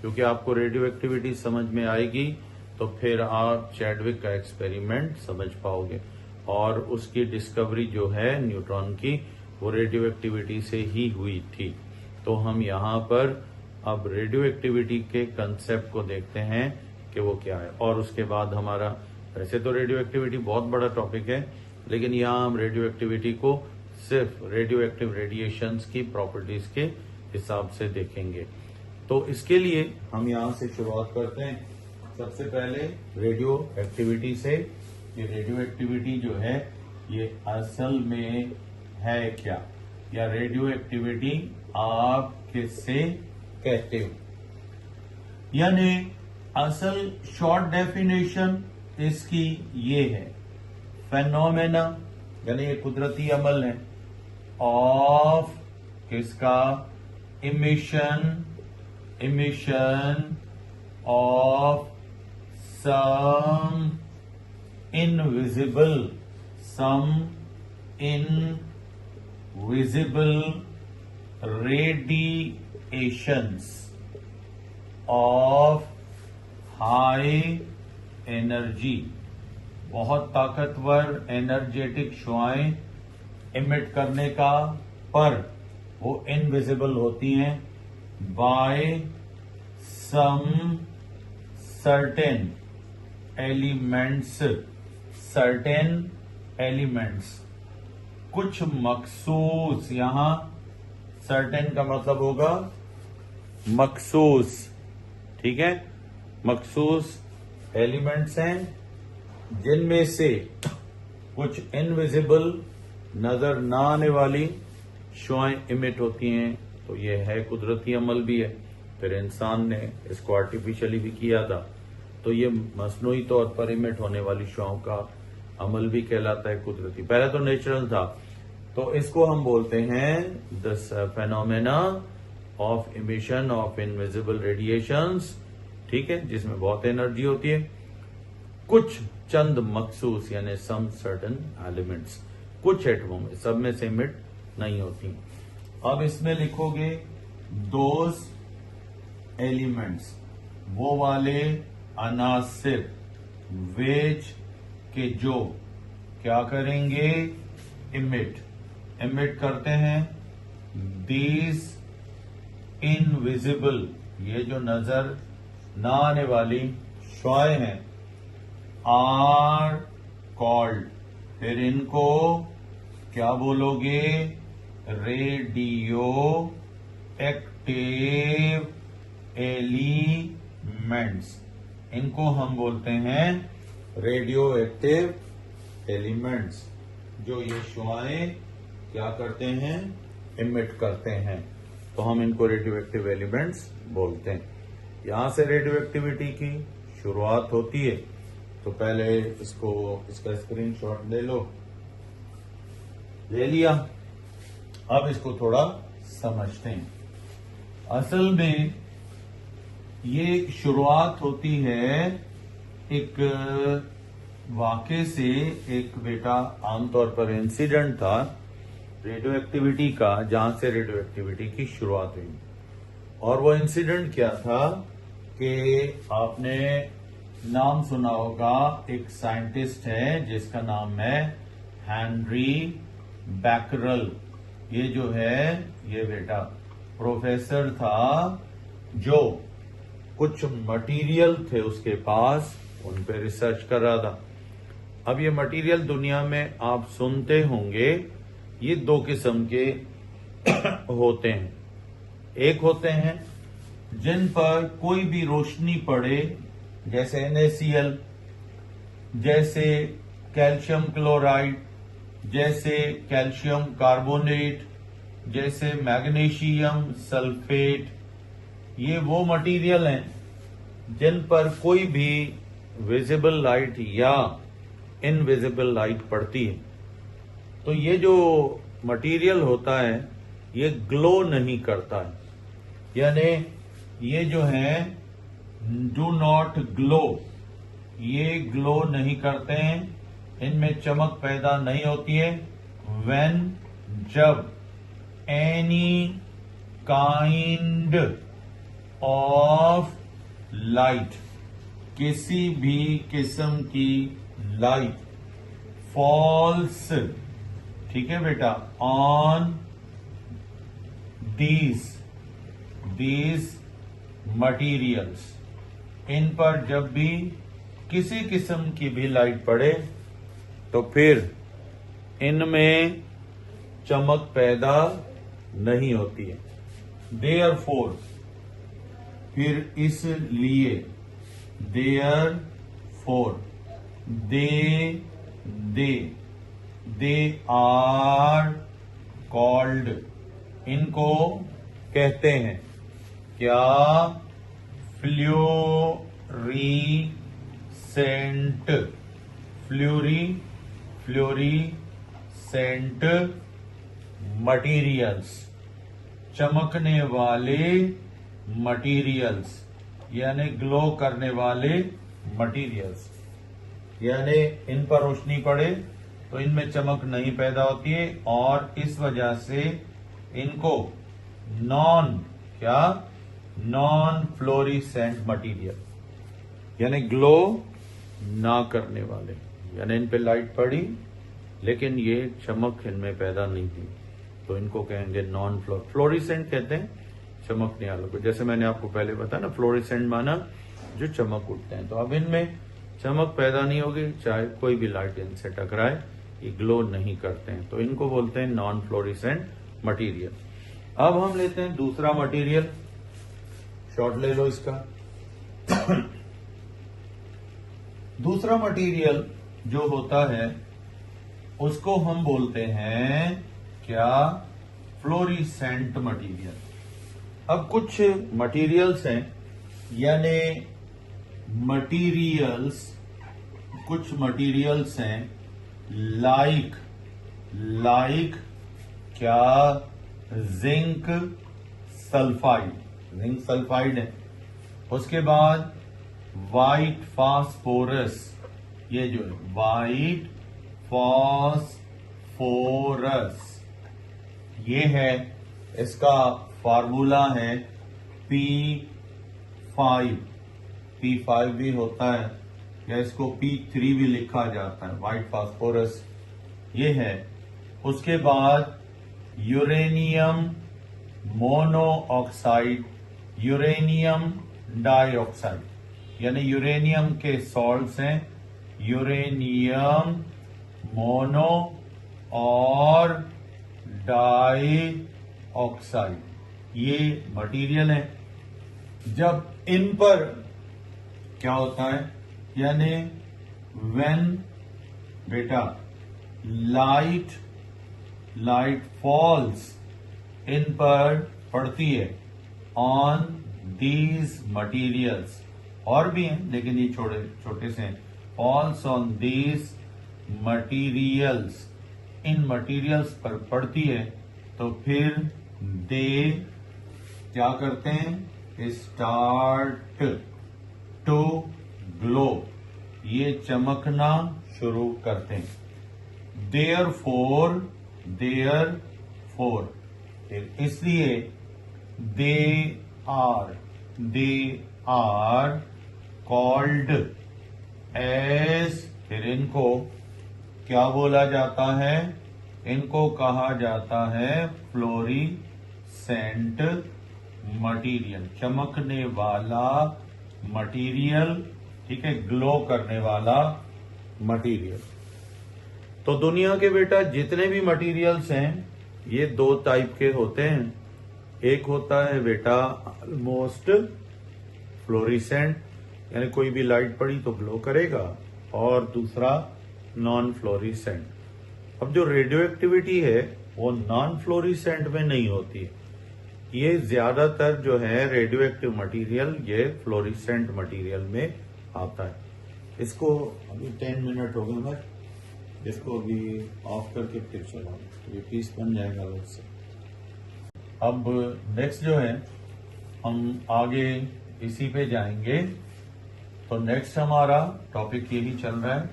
क्योंकि आपको radio activity समझ में आएगी तो फिर आप चैडविक का एक्सपेरिमेंट समझ पाओगे। और उसकी डिस्कवरी जो है न्यूट्रॉन की, वो रेडियो एक्टिविटी से ही हुई थी। तो हम यहाँ पर अब रेडियो एक्टिविटी के कंसेप्ट को देखते हैं कि वो क्या है। और उसके बाद हमारा, वैसे तो रेडियो एक्टिविटी बहुत बड़ा टॉपिक है, लेकिन यहाँ हम रेडियो एक्टिविटी को सिर्फ रेडियो एक्टिव रेडिएशंस की प्रॉपर्टीज के हिसाब से देखेंगे। तो इसके लिए हम यहाँ से शुरुआत करते हैं। सबसे पहले रेडियो एक्टिविटी से। ये रेडियो एक्टिविटी जो है ये असल में है क्या, या रेडियो एक्टिविटी आप किससे कहते हो। यानी असल शॉर्ट डेफिनेशन इसकी ये है, फेनोमेना यानी ये कुदरती अमल है ऑफ किसका, emission of some invisible radiations of high energy, बहुत ताकतवर एनर्जेटिक शुआएं इमिट करने का, पर वो इनविजिबल होती हैं बाय सम सर्टेन एलिमेंट्स, कुछ मखसूस, यहां सर्टेन का मतलब होगा मखसूस, ठीक है। मखसूस एलिमेंट्स हैं जिनमें से कुछ इनविजिबल, नजर ना आने वाली शुआएं इमिट होती हैं। तो ये है कुदरती अमल भी है, फिर इंसान ने इसको आर्टिफिशियली भी किया था, तो ये मसनूई तौर पर इमिट होने वाली शुआओं का अमल भी कहलाता है कुदरती। पहले तो नेचुरल था, तो इसको हम बोलते हैं the phenomena of emission of invisible radiations, ठीक है, जिसमें बहुत एनर्जी होती है। कुछ चंद मखसूस यानी सम सर्टन एलिमेंट्स, कुछ एटमों में, सब में से इमिट नहीं होती। अब इसमें लिखोगे दोज एलिमेंट्स, वो वाले अनासिर, वेज के जो क्या करेंगे, इमिट करते हैं। दीज इनविजिबल, ये जो नजर ना आने वाली शुआएं हैं, आर कॉल्ड, फिर इनको क्या बोलोगे, रेडियो एक्टिव एलिमेंट्स। इनको हम बोलते हैं रेडियो एक्टिव एलिमेंट्स, जो ये शुआएं क्या करते हैं, इमिट करते हैं। तो हम इनको रेडियो एक्टिव एलिमेंट्स बोलते हैं। यहां से रेडियो एक्टिविटी की शुरुआत होती है। तो पहले इसका स्क्रीनशॉट ले लो, ले लिया। अब इसको थोड़ा समझते हैं। असल में ये शुरुआत होती है एक वाक़े से। एक बेटा, आमतौर पर इंसिडेंट था रेडियो एक्टिविटी का, जहां से रेडियो एक्टिविटी की शुरुआत हुई। और वो इंसिडेंट क्या था कि आपने नाम सुना होगा, एक साइंटिस्ट है जिसका नाम है हेनरी बैकरल। ये जो है, ये बेटा प्रोफेसर था, जो कुछ मटेरियल थे उसके पास, उन पे रिसर्च कर रहा था। अब ये मटेरियल दुनिया में आप सुनते होंगे, ये दो किस्म के होते हैं। एक होते हैं जिन पर कोई भी रोशनी पड़े, जैसे NaCl, जैसे कैल्शियम क्लोराइड, जैसे कैल्शियम कार्बोनेट, जैसे मैग्नीशियम सल्फेट, ये वो मटेरियल हैं जिन पर कोई भी विजिबल लाइट या इनविजिबल लाइट पड़ती है। तो ये जो मटेरियल होता है ये ग्लो नहीं करता है, यानी ये जो है डू नॉट ग्लो, ये ग्लो नहीं करते हैं, इनमें चमक पैदा नहीं होती है। व्हेन, जब, एनी काइंड ऑफ लाइट, किसी भी किस्म की लाइट फॉल्स, ठीक है बेटा, ऑन these materials, इन पर जब भी किसी किस्म की भी लाइट पड़े तो फिर इनमें चमक पैदा नहीं होती है। Therefore, फिर इसलिए, Therefore, they are called, इनको कहते हैं क्या? फ्लोरीसेंट, फ्लोरीसेंट मटीरियल्स, चमकने वाले मटीरियल्स, यानी ग्लो करने वाले मटीरियल्स, यानी इन पर रोशनी पड़े तो इनमें चमक नहीं पैदा होती है और इस वजह से इनको नॉन फ्लोरिसेंट मटीरियल, यानी ग्लो ना करने वाले, यानी इन पे लाइट पड़ी लेकिन ये चमक इनमें पैदा नहीं हुई, तो इनको कहेंगे नॉन फ्लोरिसेंट कहते हैं चमकने वालों को। जैसे मैंने आपको पहले बताया ना, फ्लोरिसेंट माना जो चमक उठते हैं, तो अब इनमें चमक पैदा नहीं होगी, चाहे कोई भी लाइट इनसे टकराए, ये ग्लो नहीं करते हैं, तो इनको बोलते हैं नॉन फ्लोरिसेंट मटीरियल। अब हम लेते हैं दूसरा मटीरियल, शॉर्ट ले लो इसका। दूसरा मटीरियल जो होता है उसको हम बोलते हैं क्या? Fluorescent material. अब कुछ मटीरियल्स हैं, यानी कुछ मटीरियल्स हैं लाइक क्या? जिंक सल्फाइड है। उसके बाद वाइट फास्फोरस, ये जो है वाइट फास्फोरस, ये है, इसका फार्मूला है P5 भी होता है, या इसको P3 भी लिखा जाता है, वाइट फास्फोरस ये है। उसके बाद यूरेनियम मोनोऑक्साइड, यूरेनियम डाइऑक्साइड, यानी यूरेनियम के सॉल्ट्स हैं, यूरेनियम मोनो और डाइऑक्साइड, ये मटेरियल है। जब इन पर क्या होता है, यानी व्हेन बेटा लाइट फॉल्स, इन पर पड़ती है, ऑन दीज मटीरियल्स, और भी हैं लेकिन ये छोटे से हैं, falls on these materials, in materials पर पड़ती है, तो फिर दे क्या करते हैं? स्टार्ट टू ग्लो, ये चमकना शुरू करते हैं। Therefore, इसलिए they are called as, फिर इनको क्या बोला जाता है? इनको कहा जाता है फ्लोरिसेंट मटीरियल, चमकने वाला मटीरियल, ठीक है, ग्लो करने वाला मटीरियल। तो दुनिया के बेटा जितने भी मटेरियल्स हैं ये दो टाइप के होते हैं। एक होता है बेटा ऑलमोस्ट फ्लोरिसेंट, यानी कोई भी लाइट पड़ी तो ग्लो करेगा, और दूसरा नॉन फ्लोरिसेंट। अब जो रेडियो एक्टिविटी है वो नॉन फ्लोरिसेंट में नहीं होती, ये ज्यादातर जो है रेडियो एक्टिव मटीरियल ये फ्लोरिसेंट मटीरियल में आता है। इसको अभी 10 मिनट हो गए, मैं इसको अभी ऑफ करके फिर चलाऊं, ये पीस बन जाएगा अलग से। अब नेक्स्ट जो है हम आगे इसी पे जाएंगे, तो नेक्स्ट हमारा टॉपिक यही चल रहा है।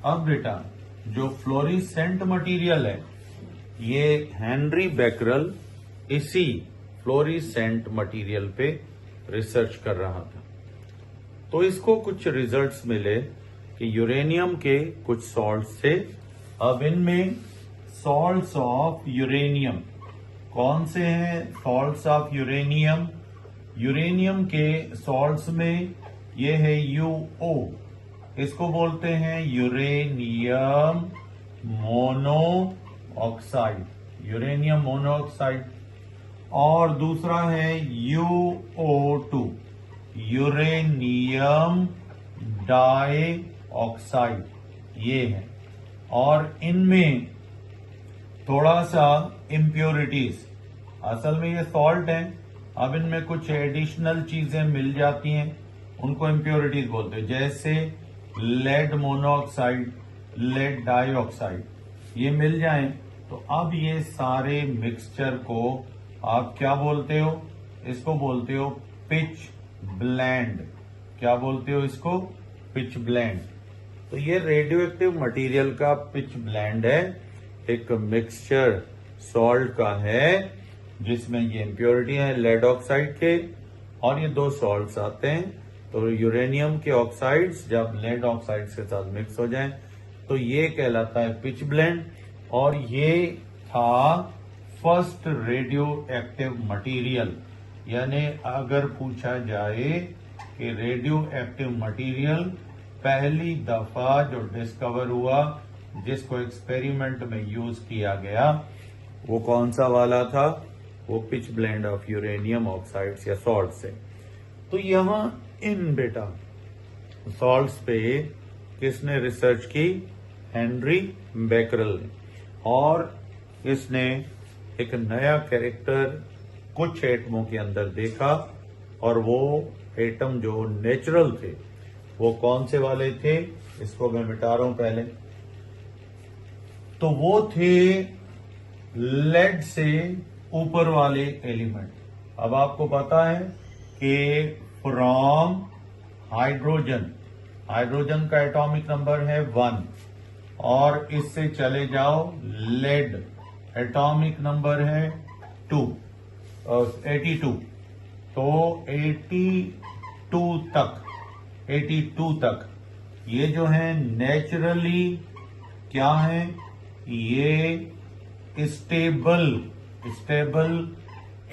अब बेटा जो फ्लोरिसेंट मटेरियल है ये हेनरी बेकरल इसी फ्लोरिसेंट मटेरियल पे रिसर्च कर रहा था। तो इसको कुछ रिजल्ट्स मिले कि यूरेनियम के कुछ सॉल्ट्स थे। अब इनमें सॉल्ट्स ऑफ यूरेनियम कौन से हैं? सॉल्ट्स ऑफ यूरेनियम, यूरेनियम के सॉल्ट्स में ये है UO, इसको बोलते हैं uranium mono oxide, uranium monoxide. और दूसरा है UO2, यूरेनियम डाई ऑक्साइड, ये है। और इनमें थोड़ा सा इम्प्योरिटीज, असल में ये सॉल्ट है, अब इनमें कुछ एडिशनल चीजें मिल जाती हैं, उनको इम्प्योरिटीज बोलते हैं, जैसे लेड मोनोऑक्साइड, लेड डाइऑक्साइड, ये मिल जाएं तो अब ये सारे मिक्सचर को आप क्या बोलते हो? इसको बोलते हो पिच ब्लेंड। क्या बोलते हो इसको? Pitch blend. तो ये रेडियो एक्टिव मटेरियल का पिच ब्लेंड है, एक मिक्सचर सॉल्ट का है जिसमें ये इम्प्योरिटी है लेड ऑक्साइड के, और ये दो सॉल्ट्स आते हैं। तो यूरेनियम के ऑक्साइड्स जब लेड ऑक्साइड के साथ मिक्स हो जाएं तो ये कहलाता है पिच ब्लेंड। और ये था फर्स्ट रेडियो एक्टिव मटेरियल, यानी अगर पूछा जाए कि रेडियो एक्टिव मटेरियल पहली दफा जो डिस्कवर हुआ, जिसको एक्सपेरिमेंट में यूज किया गया, वो कौन सा वाला था? वो pitch blend of uranium oxides या सॉल्ट से। तो यहां इन बेटा सॉल्ट्स पे किसने रिसर्च की? हेनरी बेकरल ने। और इसने एक नया कैरेक्टर कुछ एटमों के अंदर देखा, और वो एटम जो नेचुरल थे वो कौन से वाले थे? इसको मैं मिटा रहा हूं पहले। तो वो थे लेड से ऊपर वाले एलिमेंट। अब आपको पता है कि फ्रॉम हाइड्रोजन, हाइड्रोजन का एटॉमिक नंबर है 1, और इससे चले जाओ लेड, एटॉमिक नंबर है 2, 82। तो 82 तक ये जो है नेचुरली क्या है? ये स्टेबल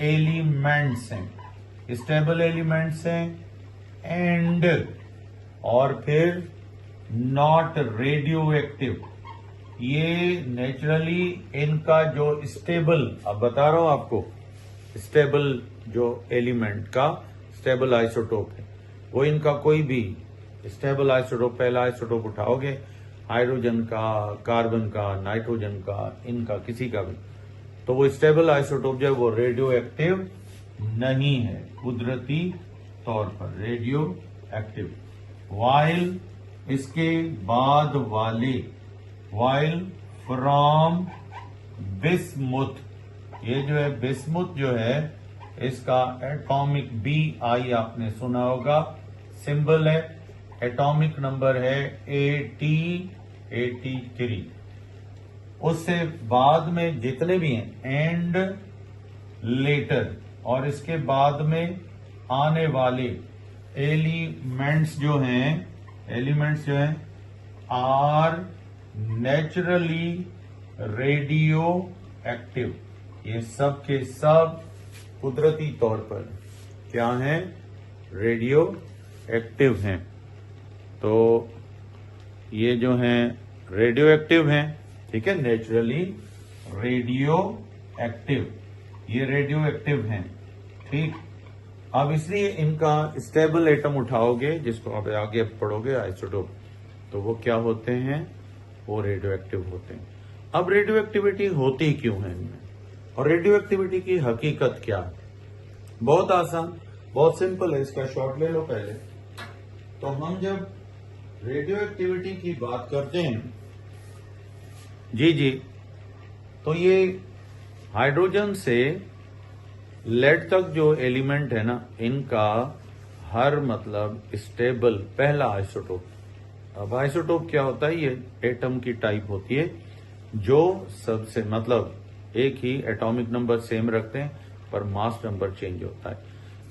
एलिमेंट्स हैं, स्टेबल एलिमेंट्स हैं। एंड और फिर नॉट रेडियो एक्टिव, ये नेचुरली इनका जो स्टेबल, अब बता रहा हूं आपको, स्टेबल जो एलिमेंट का स्टेबल आइसोटोप है, वो इनका कोई भी स्टेबल आइसोटोप, पहला आइसोटोप उठाओगे हाइड्रोजन का, कार्बन का, नाइट्रोजन का, इनका किसी का भी, तो वो स्टेबल आइसोटोप जो है वो रेडियो एक्टिव नहीं है, कुदरती तौर पर रेडियो एक्टिव। वाइल इसके बाद वाले, वाइल फ्रॉम बिस्मुथ, ये जो है बिस्मुथ जो है इसका एटॉमिक BI आपने सुना होगा, सिंबल है, एटॉमिक नंबर है 83। उससे बाद में जितने भी हैं एंड लेटर, और इसके बाद में आने वाले एलिमेंट्स जो हैं आर नेचुरली रेडियो एक्टिव। ये सब के सब कुदरती तौर पर क्या हैं? रेडियो एक्टिव हैं। तो ये जो हैं रेडियो एक्टिव हैं, ठीक है, नेचुरली रेडियो एक्टिव, ये रेडियो एक्टिव हैं, ठीक। अब इसलिए इनका स्टेबल एटम उठाओगे, जिसको आप आगे पढ़ोगे आइसोटोप, तो वो क्या होते हैं? वो रेडियो एक्टिव होते हैं। अब रेडियो एक्टिविटी होती क्यों है इनमें, और रेडियो एक्टिविटी की हकीकत क्या है? बहुत आसान, बहुत सिंपल है, इसका शॉर्ट ले लो पहले। तो हम जब रेडियो एक्टिविटी की बात करते हैं, जी, तो ये हाइड्रोजन से लेड तक जो एलिमेंट है ना, इनका हर मतलब स्टेबल पहला आइसोटोप। अब आइसोटोप क्या होता है? ये एटम की टाइप होती है जो सबसे मतलब एक ही एटॉमिक नंबर सेम रखते हैं पर मास नंबर चेंज होता है।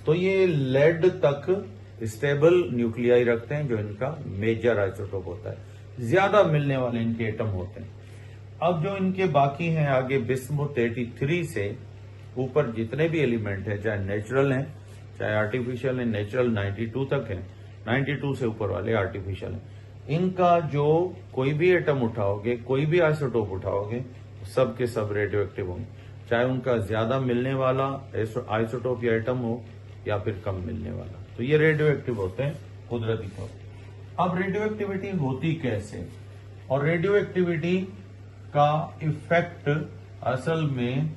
तो ये लेड तक स्टेबल न्यूक्लियाई रखते हैं, जो इनका मेजर आइसोटोप होता है। ज्यादा मिलने वाले इनके एटम होते हैं। अब जो इनके बाकी हैं आगे बिस्मुथ 83 से ऊपर जितने भी एलिमेंट हैं, चाहे नेचुरल हैं चाहे आर्टिफिशियल हैं, नेचुरल 92 तक है, 92 से ऊपर वाले आर्टिफिशियल हैं, इनका जो कोई भी एटम उठाओगे, कोई भी आइसोटोप उठाओगे, सब के सब रेडियो एक्टिव होंगे, चाहे उनका ज्यादा मिलने वाला आइसोटोप या एटम हो या फिर कम मिलने वाला। तो ये रेडियो एक्टिव होते हैं कुदरती तौर पर। अब रेडियो एक्टिविटी होती कैसे और रेडियो एक्टिविटी का इफेक्ट असल में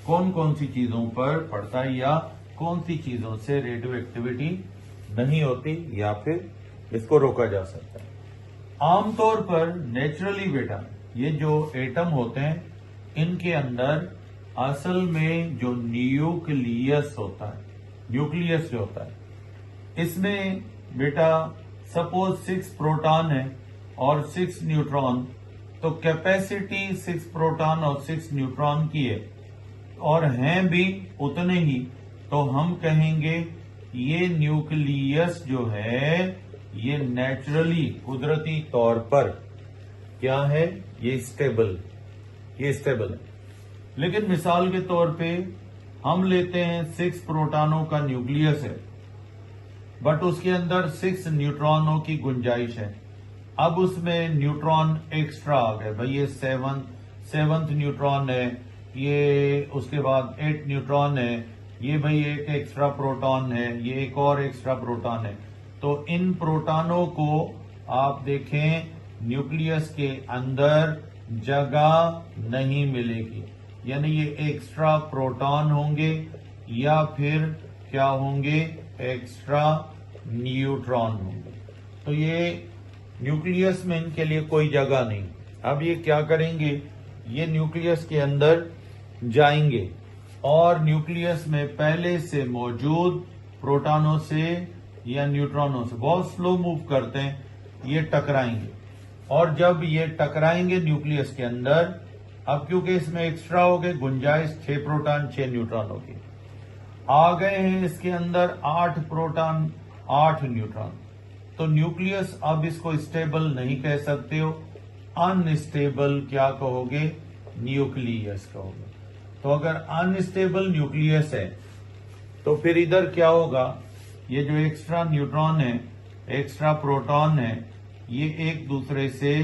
कौन कौन सी चीजों पर पड़ता है या कौन सी चीजों से रेडियो एक्टिविटी नहीं होती या फिर इसको रोका जा सकता है। आमतौर पर नेचुरली बेटा ये जो एटम होते हैं इनके अंदर असल में जो न्यूक्लियस होता है, न्यूक्लियस जो होता है इसमें बेटा सपोज 6 प्रोटॉन है और 6 न्यूट्रॉन, तो कैपेसिटी 6 प्रोटॉन और 6 न्यूट्रॉन की है और हैं भी उतने ही, तो हम कहेंगे ये न्यूक्लियस जो है ये नेचुरली कुदरती तौर पर क्या है, ये स्टेबल है। लेकिन मिसाल के तौर पे हम लेते हैं 6 प्रोटॉनों का न्यूक्लियस है बट उसके अंदर 6 न्यूट्रॉनों की गुंजाइश है। अब उसमें न्यूट्रॉन एक्स्ट्रा आ गए, भाई ये 7th न्यूट्रॉन है, ये उसके बाद 8 न्यूट्रॉन है, ये भाई एक एक्स्ट्रा प्रोटॉन है, ये एक और एक्स्ट्रा प्रोटॉन है। तो इन प्रोटॉनों को आप देखें न्यूक्लियस के अंदर जगह नहीं मिलेगी, यानी ये एक्स्ट्रा प्रोटॉन होंगे या फिर क्या होंगे, एक्स्ट्रा न्यूट्रॉन होंगे। तो ये न्यूक्लियस में इनके लिए कोई जगह नहीं। अब ये क्या करेंगे, ये न्यूक्लियस के अंदर जाएंगे और न्यूक्लियस में पहले से मौजूद प्रोटॉनों से या न्यूट्रॉनों से बहुत स्लो मूव करते हैं, ये टकराएंगे और जब ये टकराएंगे न्यूक्लियस के अंदर, अब क्योंकि इसमें एक्स्ट्रा हो गए गुंजाइश 6 प्रोटॉन 6 न्यूट्रॉनों की, आ गए हैं इसके अंदर 8 प्रोटॉन 8 न्यूट्रॉन, तो न्यूक्लियस अब इसको स्टेबल नहीं कह सकते हो, अनस्टेबल क्या कहोगे, न्यूक्लियस कहोगे। तो अगर अनस्टेबल न्यूक्लियस है तो फिर इधर क्या होगा, ये जो एक्स्ट्रा न्यूट्रॉन है, एक्स्ट्रा प्रोटॉन है, ये एक दूसरे से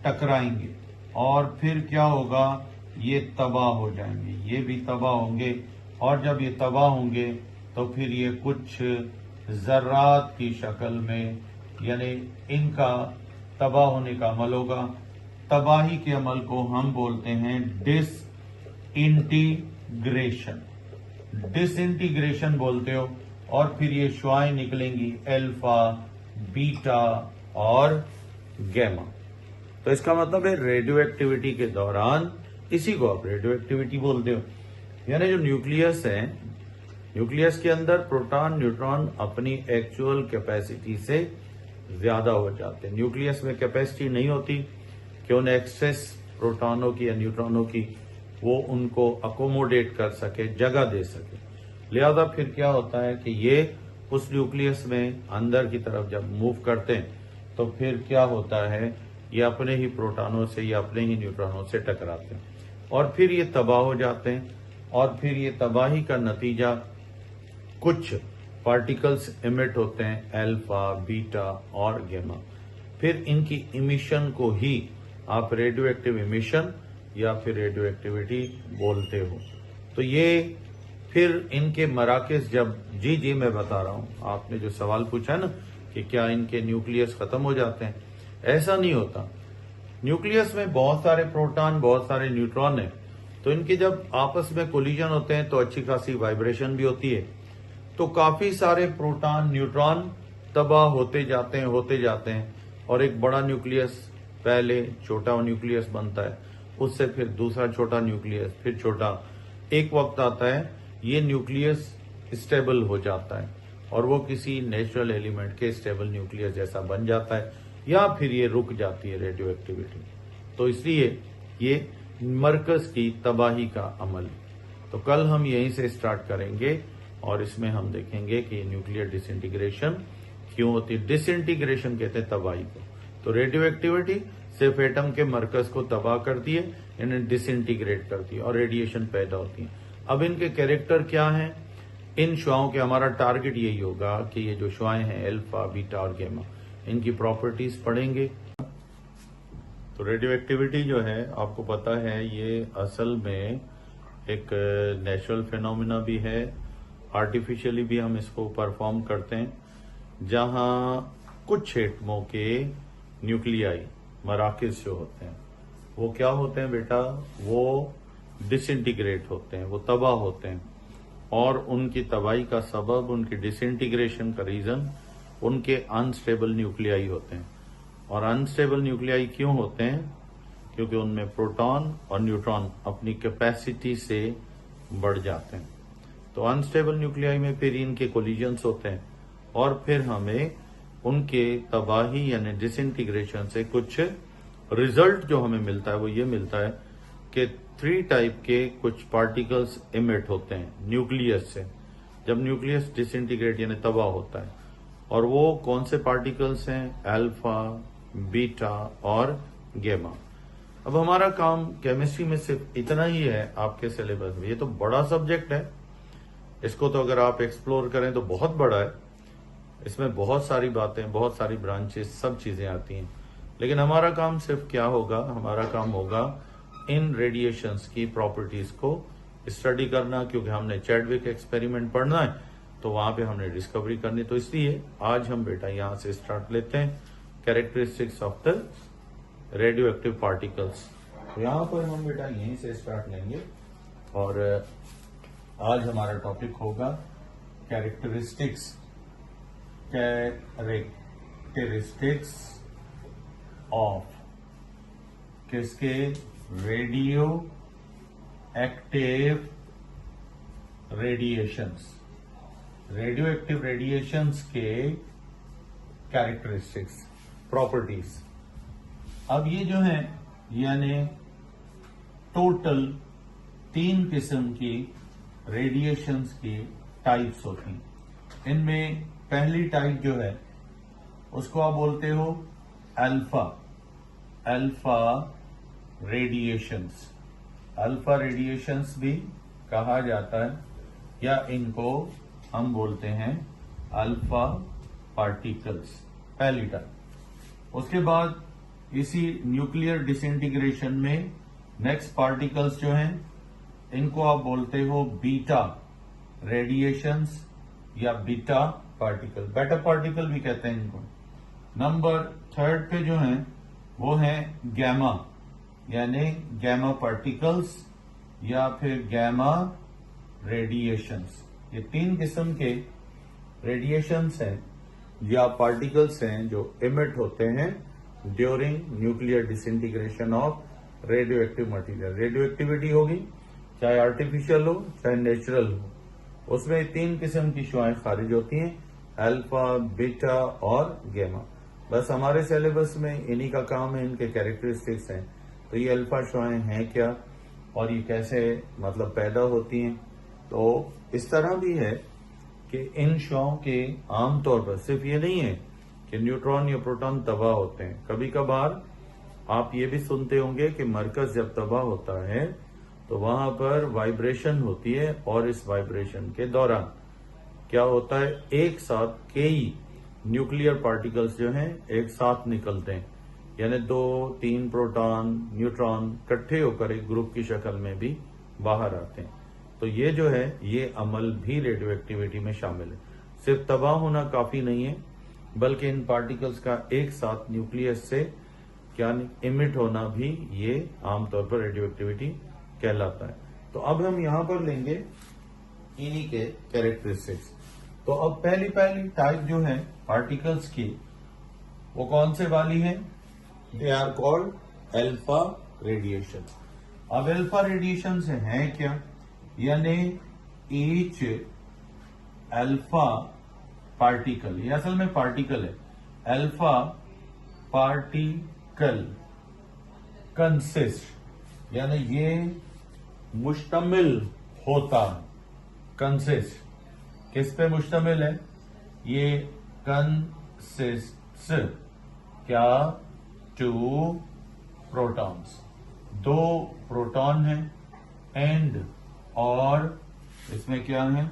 टकराएंगे और फिर क्या होगा, ये तबाह हो जाएंगे, ये भी तबाह होंगे और जब ये तबाह होंगे तो फिर ये कुछ जर्रात की शक्ल में, यानी इनका तबाह होने का अमल होगा। तबाही के अमल को हम बोलते हैं डिसइंटीग्रेशन बोलते हो, और फिर ये शुआएं निकलेंगी अल्फा, बीटा और गैमा। तो इसका मतलब है रेडियो एक्टिविटी के दौरान, इसी को आप रेडियो एक्टिविटी बोलते हो, यानी जो न्यूक्लियस है, न्यूक्लियस के अंदर प्रोटॉन न्यूट्रॉन अपनी एक्चुअल कैपेसिटी से ज्यादा हो जाते हैं। न्यूक्लियस में कैपेसिटी नहीं होती कि उन एक्सेस प्रोटॉनों की या न्यूट्रॉनों की वो उनको अकोमोडेट कर सके, जगह दे सके। लिहाजा फिर क्या होता है कि ये उस न्यूक्लियस में अंदर की तरफ जब मूव करते हैं तो फिर क्या होता है, ये अपने ही प्रोटॉनों से या अपने ही न्यूट्रॉनों से टकराते हैं और फिर ये तबाह हो जाते हैं और फिर ये तबाही का नतीजा कुछ पार्टिकल्स इमिट होते हैं, अल्फा, बीटा और गैमा। फिर इनकी इमिशन को ही आप रेडियो एक्टिव इमिशन या फिर रेडियो एक्टिविटी बोलते हो। तो ये फिर इनके मराकज जब जी मैं बता रहा हूं, आपने जो सवाल पूछा है ना कि क्या इनके न्यूक्लियस खत्म हो जाते हैं, ऐसा नहीं होता। न्यूक्लियस में बहुत सारे प्रोटॉन, बहुत सारे न्यूट्रॉन है, तो इनके जब आपस में कोलिजन होते हैं तो अच्छी खासी वाइब्रेशन भी होती है, तो काफी सारे प्रोटॉन न्यूट्रॉन तबाह होते जाते हैं और एक बड़ा न्यूक्लियस, पहले छोटा न्यूक्लियस बनता है, उससे फिर दूसरा छोटा न्यूक्लियस, फिर छोटा, एक वक्त आता है ये न्यूक्लियस स्टेबल हो जाता है और वो किसी नेचुरल एलिमेंट के स्टेबल न्यूक्लियस जैसा बन जाता है, या फिर ये रुक जाती है रेडियो एक्टिविटी। तो इसलिए ये मरकज की तबाही का अमल। तो कल हम यहीं से स्टार्ट करेंगे और इसमें हम देखेंगे कि न्यूक्लियर डिसइंटीग्रेशन क्यों होती है। डिसइंटीग्रेशन कहते हैं तबाही को। तो रेडियो एक्टिविटी सिर्फ एटम के मरकज को तबाह करती है, इन्हें डिसइंटीग्रेट करती है और रेडिएशन पैदा होती है। अब इनके कैरेक्टर क्या हैं? इन शुआओं के हमारा टारगेट यही होगा कि ये जो शुआएं हैं अल्फा, बीटा और गामा, इनकी प्रॉपर्टीज पढ़ेंगे। तो रेडियो एक्टिविटी जो है आपको पता है ये असल में एक नेचुरल फिनोमिना भी है, आर्टिफिशियली भी हम इसको परफॉर्म करते हैं, जहां कुछ एटमों के न्यूक्लियाई मराकिज जो होते हैं वो क्या होते हैं बेटा, वो डिसइंटीग्रेट होते हैं, वो तबाह होते हैं। और उनकी तबाही का सबब, उनकी डिसइंटीग्रेशन का रीजन उनके अनस्टेबल न्यूक्लियाई होते हैं। और अनस्टेबल न्यूक्लियाई क्यों होते हैं? क्योंकि उनमें प्रोटॉन और न्यूट्रॉन अपनी कैपेसिटी से बढ़ जाते हैं। तो अनस्टेबल न्यूक्लियाई में फिर इनके कोलिजन्स होते हैं और फिर हमें उनके तबाही यानी डिसइंटीग्रेशन से कुछ रिजल्ट जो हमें मिलता है वो ये मिलता है कि 3 टाइप के कुछ पार्टिकल्स इमिट होते हैं न्यूक्लियस से, जब न्यूक्लियस डिसइंटीग्रेट यानी तबाह होता है। और वो कौन से पार्टिकल्स हैं? अल्फा, बीटा और गामा। अब हमारा काम केमिस्ट्री में सिर्फ इतना ही है आपके सिलेबस में। ये तो बड़ा सब्जेक्ट है, इसको तो अगर आप एक्सप्लोर करें तो बहुत बड़ा है, इसमें बहुत सारी बातें, बहुत सारी ब्रांचेस, सब चीजें आती हैं। लेकिन हमारा काम सिर्फ क्या होगा? हमारा काम होगा इन रेडिएशंस की प्रॉपर्टीज को स्टडी करना, क्योंकि हमने चैडविक एक्सपेरिमेंट पढ़ना है तो वहां पे हमने डिस्कवरी करनी। तो इसलिए आज हम बेटा यहां से स्टार्ट लेते हैं, characteristics of the radio active particles. तो यहां पर हम बेटा यहीं से स्टार्ट लेंगे और आज हमारा टॉपिक होगा कैरेक्टरिस्टिक्स ऑफ किसके? Radio active radiations, radio active radiations के कैरेक्टरिस्टिक्स, प्रॉपर्टीज। अब ये जो है यानी टोटल 3 किस्म की रेडिएशंस की टाइप्स होती हैं। इनमें पहली टाइप जो है उसको आप बोलते हो alpha, alpha radiations. Alpha radiations भी कहा जाता है या इनको हम बोलते हैं अल्फा पार्टिकल्स, पहली टाइप। उसके बाद इसी न्यूक्लियर डिसइंटीग्रेशन में नेक्स्ट पार्टिकल्स जो हैं इनको आप बोलते हो बीटा रेडिएशंस या बीटा पार्टिकल, बेटा पार्टिकल भी कहते हैं इनको। नंबर 3 पे जो है वो है गैमा, यानी गैमा पार्टिकल्स या फिर गैमा रेडिएशंस। ये 3 किस्म के रेडिएशंस हैं या पार्टिकल्स हैं जो इमिट होते हैं during nuclear disintegration of radio active material. Radio activity होगी चाहे आर्टिफिशियल हो चाहे नेचुरल हो, उसमें 3 किस्म की शुआएं खारिज होती हैं, अल्फा, बीटा और गामा। बस हमारे सिलेबस में इन्हीं का काम है, इनके कैरेक्टरिस्टिक्स हैं। तो ये अल्फा शुआएं हैं क्या और ये कैसे मतलब पैदा होती हैं? तो इस तरह भी है कि इन शुआओं के आमतौर पर सिर्फ ये नहीं है कि न्यूट्रॉन या प्रोटॉन तबाह होते हैं, कभी कभार आप ये भी सुनते होंगे कि मरकज जब तबाह होता है तो वहां पर वाइब्रेशन होती है और इस वाइब्रेशन के दौरान क्या होता है, एक साथ कई न्यूक्लियर पार्टिकल्स जो हैं एक साथ निकलते हैं, यानी 2-3 प्रोटॉन न्यूट्रॉन इकट्ठे होकर एक ग्रुप की शक्ल में भी बाहर आते हैं। तो ये जो है ये अमल भी रेडियो एक्टिविटी में शामिल है। सिर्फ तबाह होना काफी नहीं है, बल्कि इन पार्टिकल्स का एक साथ न्यूक्लियस से क्या इमिट होना भी ये आमतौर पर रेडियो एक्टिविटी कहलाता है। तो अब हम यहां पर लेंगे इन्हीं के कैरेक्टरिस्टिक्स। तो अब पहली टाइप जो है पार्टिकल्स की वो कौन से वाली है? They are called alpha radiation. अब अल्फा रेडिएशन से है क्या? यानी ईच अल्फा पार्टिकल, ये असल में पार्टिकल है, अल्फा पार्टिकल कंसिस्ट, यानी ये मुश्तमिल होता, कंसिस्ट किस पे मुश्तमिल है? ये कंसिस्ट्स क्या? 2 प्रोटॉन्स, 2 प्रोटॉन है, एंड और इसमें क्या है?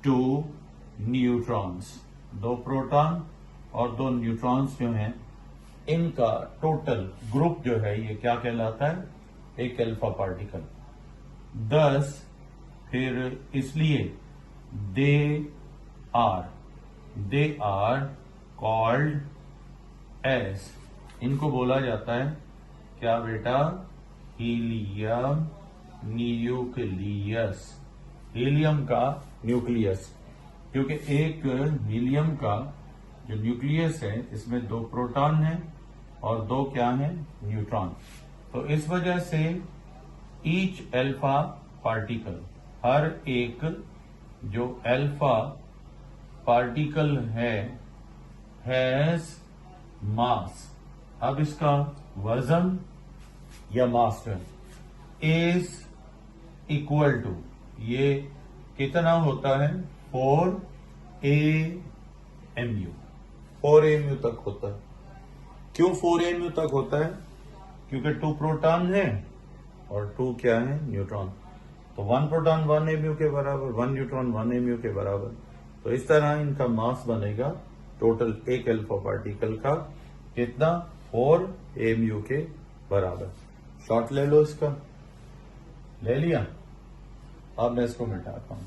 2 न्यूट्रॉन्स, 2 प्रोटॉन और 2 न्यूट्रॉन्स जो हैं, इनका टोटल ग्रुप जो है ये क्या कहलाता है? एक अल्फा पार्टिकल। दस फिर इसलिए दे आर कॉल्ड एज, इनको बोला जाता है क्या बेटा? हीलियम न्यूक्लियस, हीलियम का न्यूक्लियस, क्योंकि एक हीलियम का जो न्यूक्लियस है इसमें 2 प्रोटॉन हैं और 2 क्या हैं? न्यूट्रॉन। तो इस वजह से ईच अल्फा पार्टिकल, हर एक जो अल्फा पार्टिकल है, हैज मास, अब इसका वजन या मास इज इक्वल टू, ये कितना होता है? 4 AMU, 4 AMU तक होता है। क्यों 4 AMU तक होता है? क्योंकि 2 प्रोटॉन है और 2 क्या है? न्यूट्रॉन। तो 1 प्रोटॉन 1 AMU के बराबर, 1 न्यूट्रॉन 1 AMU के बराबर। तो इस तरह इनका मास बनेगा टोटल एक अल्फा पार्टिकल का कितना? 4 AMU के बराबर। शॉर्ट ले लो, इसका ले लिया। अब मैं इसको मिटाता हूं।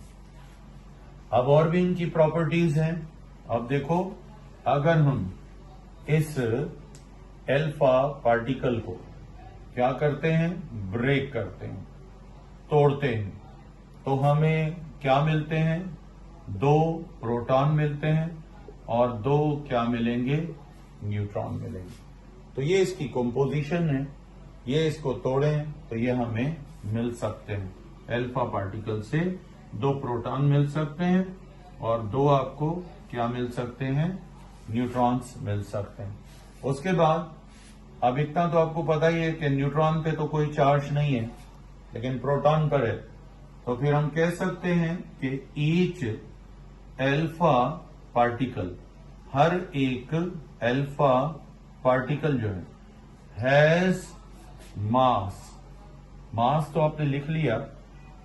अब और भी इनकी प्रॉपर्टीज हैं। अब देखो, अगर हम इस अल्फा पार्टिकल को क्या करते हैं? ब्रेक करते हैं, तोड़ते हैं, तो हमें क्या मिलते हैं? 2 प्रोटॉन मिलते हैं और 2 क्या मिलेंगे? न्यूट्रॉन मिलेंगे। तो ये इसकी कंपोजिशन है। ये इसको तोड़ें तो ये हमें मिल सकते हैं। अल्फा पार्टिकल से 2 प्रोटॉन मिल सकते हैं और 2 आपको क्या मिल सकते हैं? न्यूट्रॉन्स मिल सकते हैं। उसके बाद अब इतना तो आपको पता ही है कि न्यूट्रॉन पे तो कोई चार्ज नहीं है, लेकिन प्रोटॉन पर है। तो फिर हम कह सकते हैं कि ईच अल्फा पार्टिकल, हर एक अल्फा पार्टिकल जो है, हैज मास। मास तो आपने लिख लिया,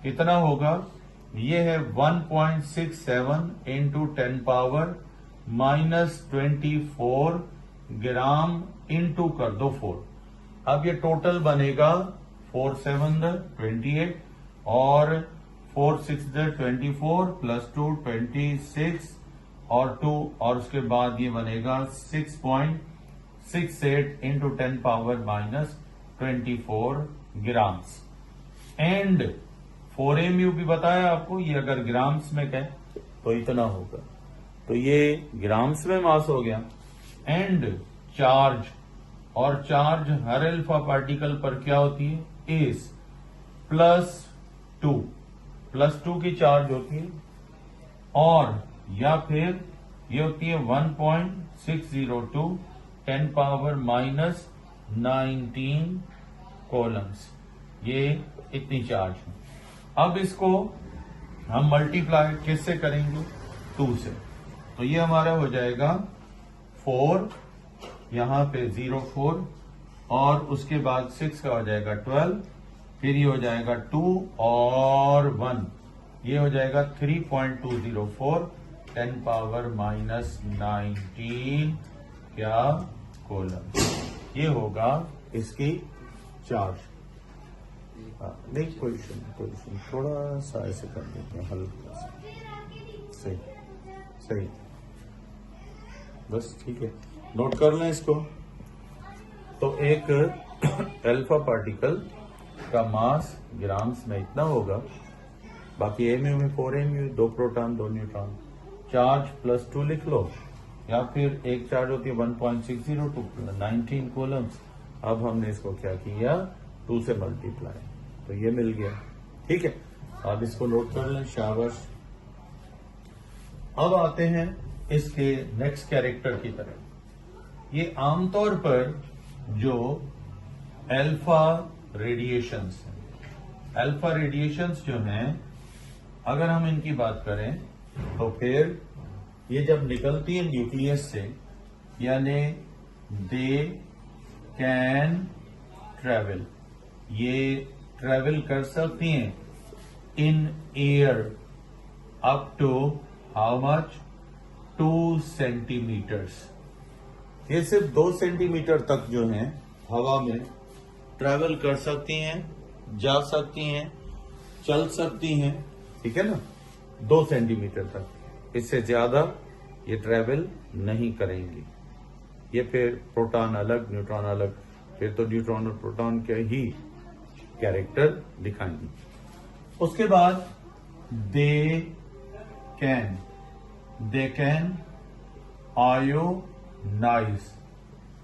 कितना होगा? ये है 1.67 इंटू 10 पावर -24 ग्राम, इंटू कर दो 4। अब ये टोटल बनेगा 4 7 28 और 4 6 24 प्लस 2 26 और 2, और उसके बाद ये बनेगा 6.68 into 10 power -24 grams. And 4 AMU भी बताया आपको, ये अगर ग्राम्स में कहें तो इतना होगा। तो ये ग्राम्स में मास हो गया। एंड चार्ज, और चार्ज हर अल्फा पार्टिकल पर क्या होती है? इज +2 की चार्ज होती है, और या फिर ये होती है 1.602 10 पावर -19 कॉलम्स। ये इतनी चार्ज है। अब इसको हम मल्टीप्लाई किससे करेंगे? 2 से। तो ये हमारा हो जाएगा 4, यहां पे 0 4, और उसके बाद 6 का हो जाएगा 12, फिर ये हो जाएगा 2 और 1, ये हो जाएगा 3.204 10 पावर -19 क्या कॉलम। ये होगा इसकी चार्ज। नहीं, पोजीशन थोड़ा सा ऐसे कर देते हैं, हल्का सा। सही, बस ठीक है, नोट कर लें इसको। तो एक अल्फा पार्टिकल का मास ग्राम्स में इतना होगा, बाकी AMU में 4 AMU, 2 प्रोटॉन 2 न्यूट्रॉन। चार्ज +2 लिख लो, या फिर एक चार्ज होती है 1.602 19 कॉलम्स। अब हमने इसको क्या किया? 2 से मल्टीप्लाई, तो ये मिल गया। ठीक है, अब इसको नोट कर लें, शाबाश। अब आते हैं इसके नेक्स्ट कैरेक्टर की तरफ। ये आमतौर पर जो अल्फा रेडिएशंस हैं, अल्फा रेडिएशंस जो हैं, अगर हम इनकी बात करें तो फिर ये जब निकलती है न्यूक्लियस से, यानी दे कैन ट्रेवल, ये ट्रेवल कर सकती हैं in air up to how much 2 centimetres. ये सिर्फ 2 सेंटीमीटर तक जो है हवा में ट्रेवल कर सकती हैं, जा सकती हैं, चल सकती हैं, ठीक है ना, 2 सेंटीमीटर तक। इससे ज्यादा ये ट्रेवल नहीं करेंगी। ये फिर प्रोटॉन अलग न्यूट्रॉन अलग, फिर तो न्यूट्रॉन और प्रोटॉन के ही कैरेक्टर दिखाएंगी। उसके बाद दे कैन आयोनाइज,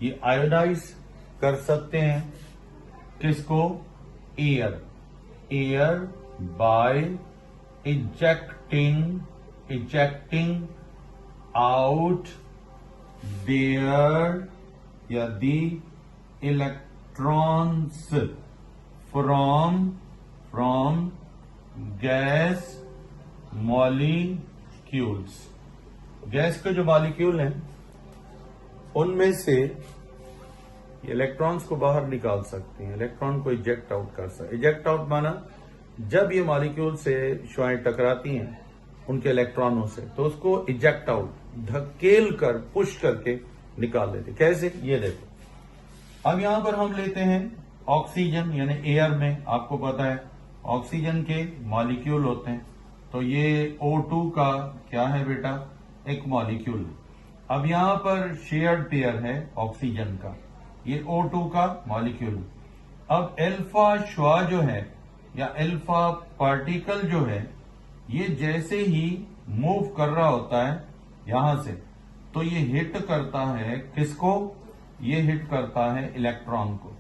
ये आयोनाइज कर सकते हैं किसको? Air by ejecting out their या the electrons from gas molecules. Gas के जो मॉलिक्यूल हैं उनमें से इलेक्ट्रॉन्स को बाहर निकाल सकती हैं, इलेक्ट्रॉन को इजेक्ट आउट कर सकते। इजेक्ट आउट माना जब ये मॉलिक्यूल से शुआएं टकराती हैं उनके इलेक्ट्रॉनों से, तो उसको इजेक्ट आउट, धकेल कर, पुश करके निकाल लेते। कैसे? ये देखो। अब यहां पर हम लेते हैं ऑक्सीजन, यानी एयर में आपको पता है ऑक्सीजन के मॉलिक्यूल होते हैं, तो ये O2 का क्या है बेटा? एक मॉलिक्यूल। अब यहां पर शेयर्ड पेयर है ऑक्सीजन का, ये O2 का मॉलिक्यूल। अब अल्फा श्वा जो है या अल्फा पार्टिकल जो है, ये जैसे ही मूव कर रहा होता है यहां से, तो ये हिट करता है किसको? ये हिट करता है इलेक्ट्रॉन को,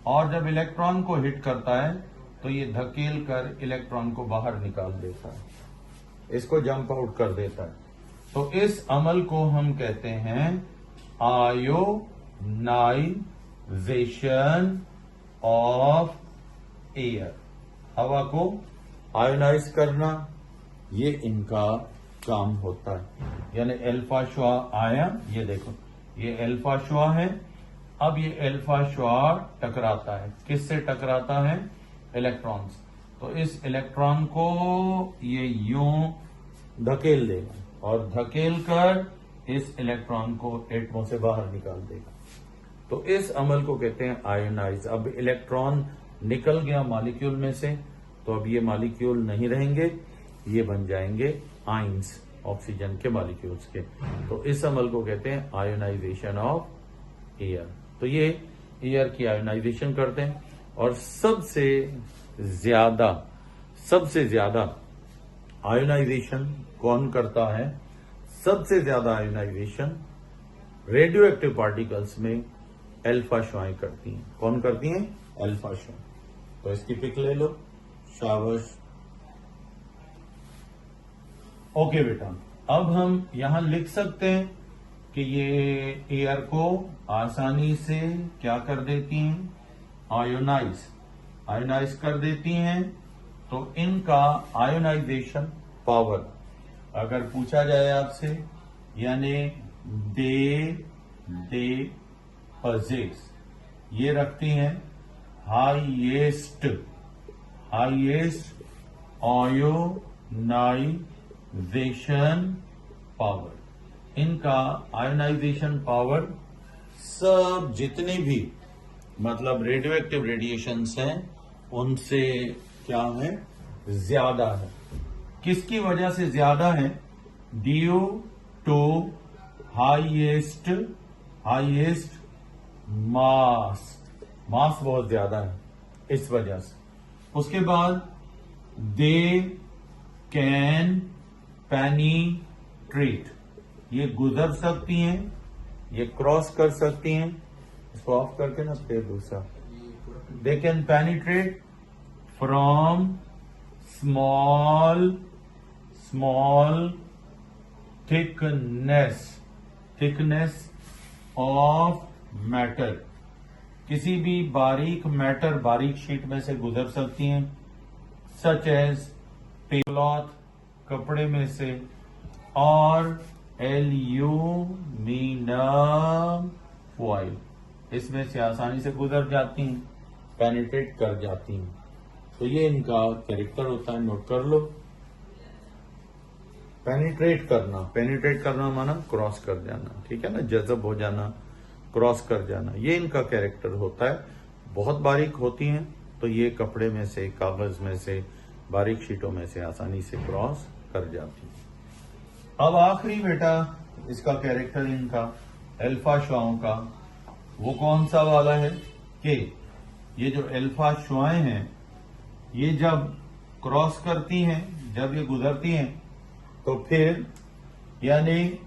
और जब इलेक्ट्रॉन को हिट करता है तो ये धकेल कर इलेक्ट्रॉन को बाहर निकाल देता है, इसको जंप आउट कर देता है। तो इस अमल को हम कहते हैं आयोनाइजेशन ऑफ एयर। हवा को आयोनाइज करना, ये इनका काम होता है। यानी अल्फा श्वा आया, ये देखो ये अल्फा श्वा है। अब ये अल्फा श्वा टकराता है, किससे टकराता है? इलेक्ट्रॉन्स। तो इस इलेक्ट्रॉन को ये यूं धकेल देगा और धकेल कर इस इलेक्ट्रॉन को एटमो से बाहर निकाल देगा। तो इस अमल को कहते हैं आयोनाइज। अब इलेक्ट्रॉन निकल गया मॉलिक्यूल में से, तो अब ये मॉलिक्यूल नहीं रहेंगे, ये बन जाएंगे आइंस, ऑक्सीजन के मॉलिक्यूल्स के। तो इस अमल को कहते हैं आयोनाइजेशन ऑफ एयर। तो ये एयर की आयोनाइजेशन करते हैं। और सबसे ज्यादा आयोनाइजेशन कौन करता है? सबसे ज्यादा आयोनाइजेशन रेडियो एक्टिव पार्टिकल्स में अल्फा श्वाएं करती हैं। कौन करती हैं? अल्फा श्वाएं। तो इसकी पिक ले लो, शाबाश। ओके बेटा, अब हम यहां लिख सकते हैं कि ये एयर को आसानी से क्या कर देती हैं? आयोनाइज कर देती हैं। तो इनका आयोनाइजेशन पावर अगर पूछा जाए आपसे, यानी दे पजेस, ये रखती हैं हाईएस्ट आयोनाइजेशन पावर। इनका आयोनाइजेशन पावर सब जितने भी मतलब रेडियो एक्टिव रेडिएशंस हैं उनसे क्या है? ज्यादा है। किसकी वजह से ज्यादा है? ड्यू टू हाईएस्ट मास बहुत ज्यादा है, इस वजह से। उसके बाद दे कैन पेनिट्रेट, ये गुजर सकती हैं, ये क्रॉस कर सकती हैं। इसको ऑफ करके ना फिर दूसरा, they can penetrate from small thickness of matter, किसी भी बारीक शीट में से गुजर सकती हैं, सच एज क्लॉथ, कपड़े में से, और एल्यूमिनियम फॉइल इसमें से आसानी से गुजर जाती हैं, पेनिट्रेट कर जाती हैं। तो ये इनका कैरेक्टर होता है, नोट कर लो। पेनिट्रेट करना माना क्रॉस कर जाना, ठीक है ना, जज़ब हो जाना, क्रॉस कर जाना, ये इनका कैरेक्टर होता है। बहुत बारीक होती हैं तो ये कपड़े में से, कागज में से, बारीक शीटों में से आसानी से क्रॉस कर जाती हैं। अब आखिरी बेटा इसका कैरेक्टर इनका अल्फा शुआओं का, वो कौन सा वाला है कि ये जो अल्फा शुआएं हैं ये जब क्रॉस करती हैं, जब ये गुजरती हैं, तो फिर यानी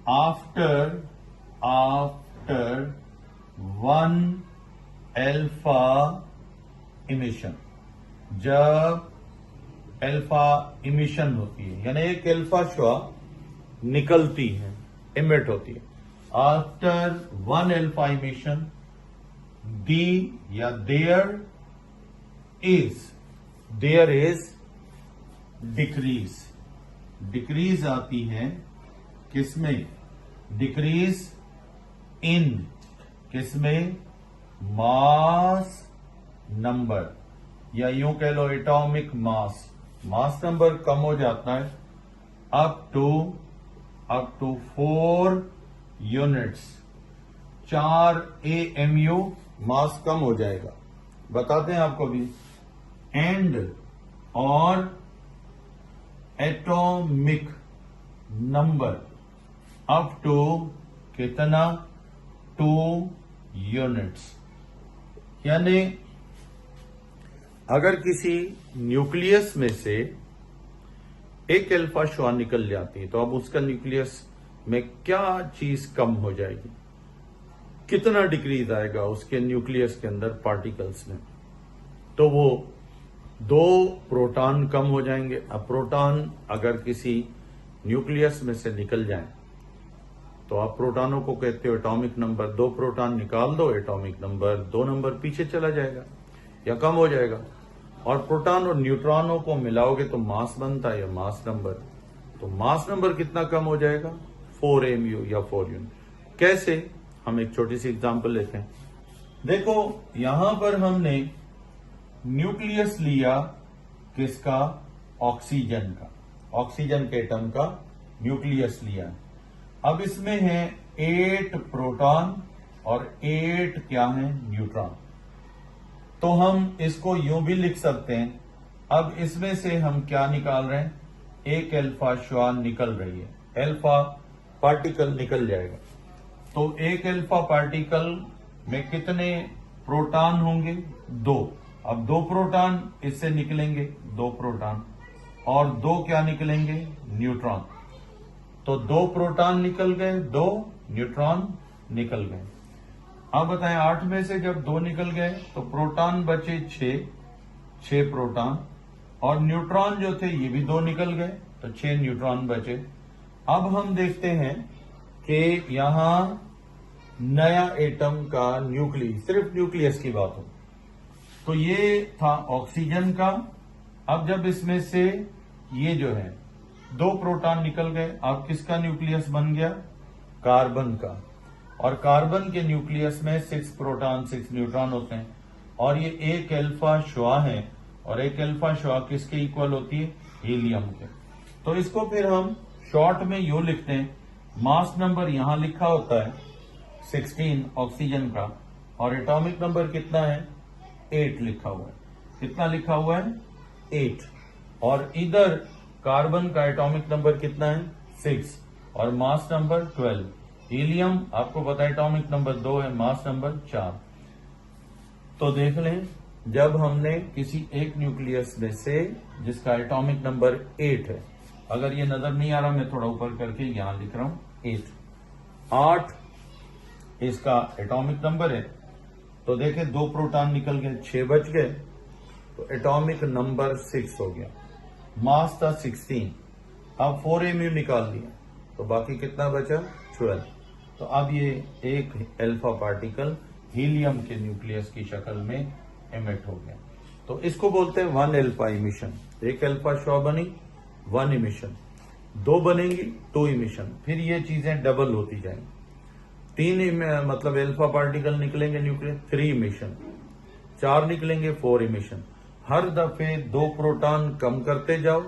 आफ्टर वन अल्फा इमिशन, जब अल्फा इमिशन होती है यानी एक अल्फा शुआ निकलती है, इमिट होती है, आफ्टर वन अल्फा इमिशन दी या देयर इज डिक्रीज आती है, किसमें? डिक्रीज इन, किसमें? मास नंबर, या यूं कह लो एटॉमिक मास नंबर कम हो जाता है अप टू 4 यूनिट्स, 4 AMU मास कम हो जाएगा। बताते हैं आपको भी। एंड और एटॉमिक नंबर अप टू कितना? 2 यूनिट्स। यानी अगर किसी न्यूक्लियस में से एक अल्फा शुआ निकल जाती है तो अब उसका न्यूक्लियस में क्या चीज कम हो जाएगी, कितना डिक्रीज आएगा उसके न्यूक्लियस के अंदर पार्टिकल्स में? तो वो 2 प्रोटॉन कम हो जाएंगे। अब प्रोटॉन अगर किसी न्यूक्लियस में से निकल जाए तो आप प्रोटॉनों को कहते हो एटॉमिक नंबर, 2 प्रोटॉन निकाल दो, एटॉमिक नंबर 2 नंबर पीछे चला जाएगा या कम हो जाएगा। और प्रोटॉन और न्यूट्रॉनों को मिलाओगे तो मास बनता है या मास नंबर, तो मास नंबर कितना कम हो जाएगा? 4 MU या 4 यूनिट। कैसे? हम एक छोटी सी एग्जांपल लेते हैं। देखो यहां पर हमने न्यूक्लियस लिया किसका? ऑक्सीजन का, ऑक्सीजन के एटम का न्यूक्लियस लिया। अब इसमें है 8 प्रोटॉन और 8 क्या है? न्यूट्रॉन। तो हम इसको यूं भी लिख सकते हैं। अब इसमें से हम क्या निकाल रहे हैं? एक अल्फा शुआ निकल रही है, अल्फा पार्टिकल निकल जाएगा। तो एक अल्फा पार्टिकल में कितने प्रोटॉन होंगे? 2। अब 2 प्रोटॉन इससे निकलेंगे, 2 प्रोटॉन, और 2 क्या निकलेंगे? न्यूट्रॉन। तो 2 प्रोटॉन निकल गए, 2 न्यूट्रॉन निकल गए। अब बताएं 8 में से जब 2 निकल गए तो प्रोटॉन बचे 6 प्रोटॉन, और न्यूट्रॉन जो थे ये भी 2 निकल गए तो 6 न्यूट्रॉन बचे। अब हम देखते हैं कि यहां नया एटम का न्यूक्लियस, सिर्फ न्यूक्लियस की बात हो तो ये था ऑक्सीजन का। अब जब इसमें से ये जो है 2 प्रोटॉन निकल गए, अब किसका न्यूक्लियस बन गया? कार्बन का। और कार्बन के न्यूक्लियस में 6 प्रोटॉन 6 न्यूट्रॉन होते हैं, और ये एक अल्फा शुआ है, और एक अल्फा शुआ किसके इक्वल होती है? हीलियम के। तो इसको फिर हम शॉर्ट में यूं लिखते हैं, मास नंबर यहां लिखा होता है 16 ऑक्सीजन का, और एटॉमिक नंबर कितना है? 8 लिखा हुआ है। कितना लिखा हुआ है? 8। और इधर कार्बन का एटॉमिक नंबर कितना है? 6, और मास नंबर 12। हीलियम आपको पता है एटॉमिक नंबर 2 है, मास नंबर 4। तो देख लें, जब हमने किसी एक न्यूक्लियस में से जिसका एटॉमिक नंबर 8 है, अगर ये नजर नहीं आ रहा मैं थोड़ा ऊपर करके यहां लिख रहा हूं 8 इसका एटॉमिक नंबर है, तो देखें 2 प्रोटॉन निकल गए, 6 बच गए, तो एटॉमिक नंबर 6 हो गया। मास था 16, अब 4 MU निकाल दिया तो बाकी कितना बचा? 12। तो अब ये एक अल्फा पार्टिकल हीलियम के न्यूक्लियस की शक्ल में एमिट हो गया। तो इसको बोलते हैं 1 अल्फा इमिशन। एक अल्फा शुआ बनी, 1 इमिशन। दो बनेंगी, 2 इमिशन, फिर ये चीजें डबल होती जाएंगी। 3 मतलब अल्फा पार्टिकल निकलेंगे न्यूक्लियस, 3 इमिशन, 4 निकलेंगे, 4 इमिशन। हर दफे 2 प्रोटॉन कम करते जाओ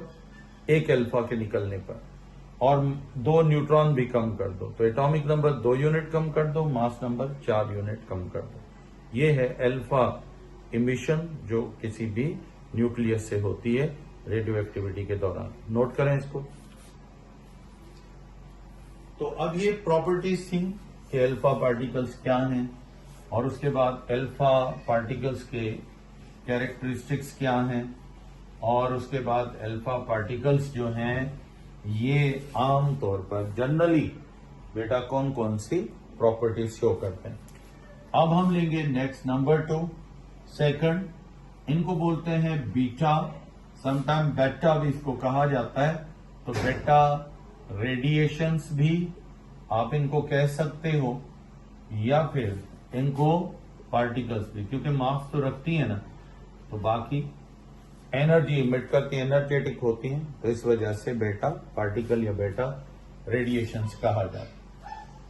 एक अल्फा के निकलने पर, और 2 न्यूट्रॉन भी कम कर दो, तो एटॉमिक नंबर 2 यूनिट कम कर दो, मास नंबर 4 यूनिट कम कर दो। ये है अल्फा इमिशन जो किसी भी न्यूक्लियस से होती है रेडियो एक्टिविटी के दौरान। नोट करें इसको। तो अब ये प्रॉपर्टीज थी कि अल्फा पार्टिकल्स क्या हैं, और उसके बाद अल्फा पार्टिकल्स के कैरेक्टरिस्टिक्स क्या हैं, और उसके बाद अल्फा पार्टिकल्स जो हैं ये आम तौर पर जनरली बेटा कौन कौन सी प्रॉपर्टीज शो करते हैं। अब हम लेंगे नेक्स्ट नंबर 2, सेकंड, इनको बोलते हैं बीटा, समटाइम बेटा भी इसको कहा जाता है। तो बेटा रेडिएशंस भी आप इनको कह सकते हो, या फिर इनको पार्टिकल्स भी, क्योंकि मास तो रखती है ना, तो बाकी एनर्जी इमिट करती, एनर्जेटिक होती हैं, तो इस वजह से बेटा पार्टिकल या बेटा रेडिएशंस कहा जाता है।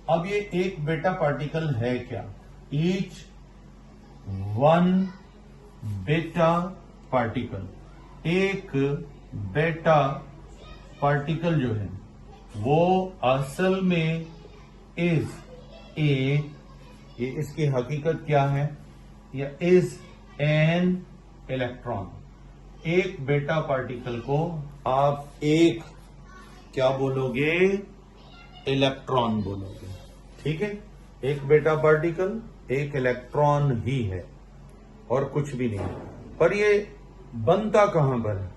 अब ये एक बेटा पार्टिकल है क्या? ईच 1 बेटा पार्टिकल, एक बेटा पार्टिकल जो है वो असल में इज ये इसकी हकीकत क्या है, या इज एन इलेक्ट्रॉन। एक बेटा पार्टिकल को आप एक क्या बोलोगे? इलेक्ट्रॉन बोलोगे, ठीक है। एक बेटा पार्टिकल एक इलेक्ट्रॉन ही है और कुछ भी नहीं है। पर ये बनता कहां पर है,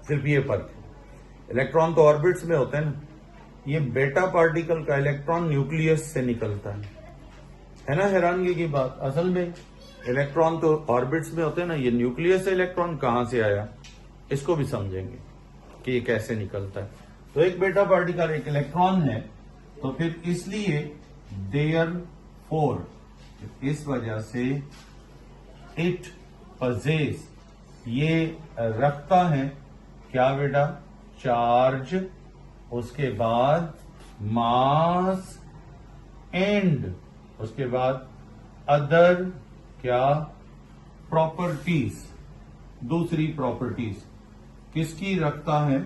सिर्फ ये फर्क है। इलेक्ट्रॉन तो ऑर्बिट्स में होते हैं ना, ये बेटा पार्टिकल का इलेक्ट्रॉन न्यूक्लियस से निकलता है ना। हैरानगी की बात, असल में इलेक्ट्रॉन तो ऑर्बिट्स में होते हैं ना, ये न्यूक्लियस से इलेक्ट्रॉन कहां से आया, इसको भी समझेंगे कि ये कैसे निकलता है। तो एक बेटा पार्टिकल एक इलेक्ट्रॉन है, तो फिर इसलिए देयरफॉर, इस वजह से इट पजेस, ये रखता है क्या बेटा? चार्ज, उसके बाद मास, एंड उसके बाद अदर क्या? प्रॉपर्टीज। दूसरी प्रॉपर्टीज किसकी रखता है?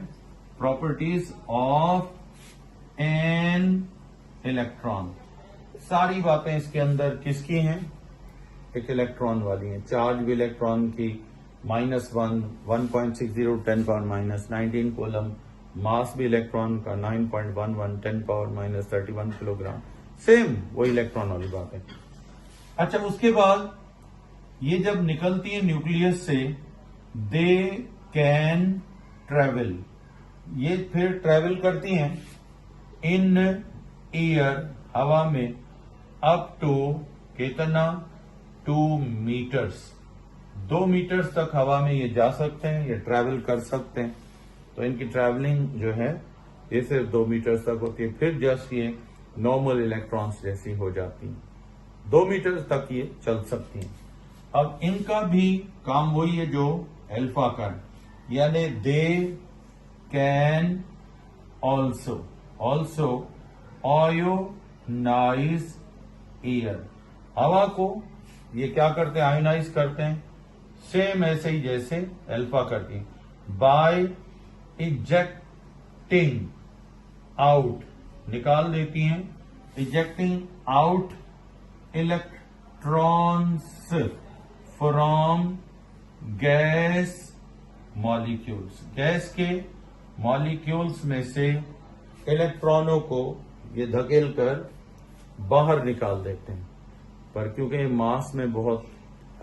Properties of an electron. सारी बातें इसके अंदर किसकी हैं? एक इलेक्ट्रॉन वाली हैं। चार्ज भी इलेक्ट्रॉन की -1, 1.60 10⁻⁻19 कोलम, मास भी इलेक्ट्रॉन का 9.11 10⁻31 किलोग्राम, सेम वो इलेक्ट्रॉन वाली बात है। अच्छा, उसके बाद ये जब निकलती है न्यूक्लियस से, दे कैन ट्रेवल, ये फिर ट्रेवल करती हैं इन एयर, हवा में, अप टू कितना? 2 मीटर्स, 2 मीटर्स तक हवा में ये जा सकते हैं, ये ट्रेवल कर सकते हैं। तो इनकी ट्रेवलिंग जो है ये सिर्फ 2 मीटर्स तक होती है, फिर जस्ट ये नॉर्मल इलेक्ट्रॉन्स जैसी हो जाती हैं। 2 मीटर तक ये चल सकती हैं। अब इनका भी काम वही है जो अल्फा का है, यानी they can also ionise air, हवा को ये क्या करते हैं? आयोनाइज करते हैं, सेम ऐसे ही जैसे अल्फा करती है, बाय इजेक्टिंग आउट, निकाल देती हैं, ejecting out electrons from gas molecules, gas के मॉलिक्यूल्स में से इलेक्ट्रॉनों को ये धकेल कर बाहर निकाल देते हैं। पर क्योंकि ये मास में बहुत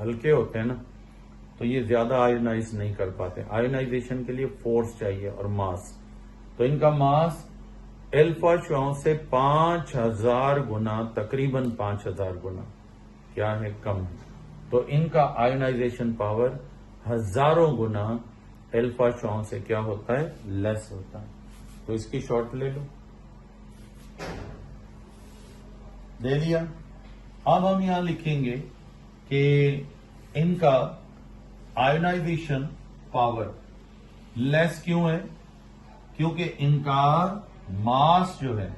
हल्के होते हैं ना, तो ये ज्यादा आयोनाइज नहीं कर पाते। आयोनाइजेशन के लिए फोर्स चाहिए और मास, तो इनका मास अल्फा शुआओं से 5000 गुना, तकरीबन 5000 गुना क्या है? कम है। तो इनका आयोनाइजेशन पावर हजारों गुना अल्फा शुआओं से क्या होता है? लेस होता है। तो इसकी शॉर्ट ले लो, दे लिया। अब हम यहां लिखेंगे कि इनका आयोनाइजेशन पावर लेस क्यों है? क्योंकि इनका मास जो है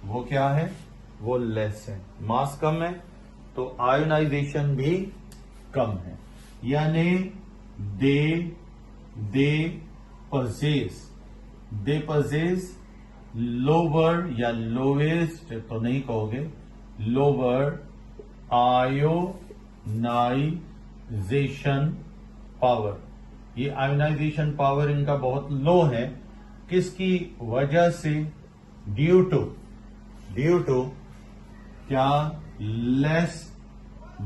वो क्या है, वो लेस है, मास कम है तो आयोनाइजेशन भी कम है। यानी दे पजेस लोअर या लोवेस्ट तो नहीं कहोगे, लोअर आयोनाइजेशन पावर। ये आयोनाइजेशन पावर इनका बहुत लो है, किसकी वजह से, ड्यू टू क्या, लेस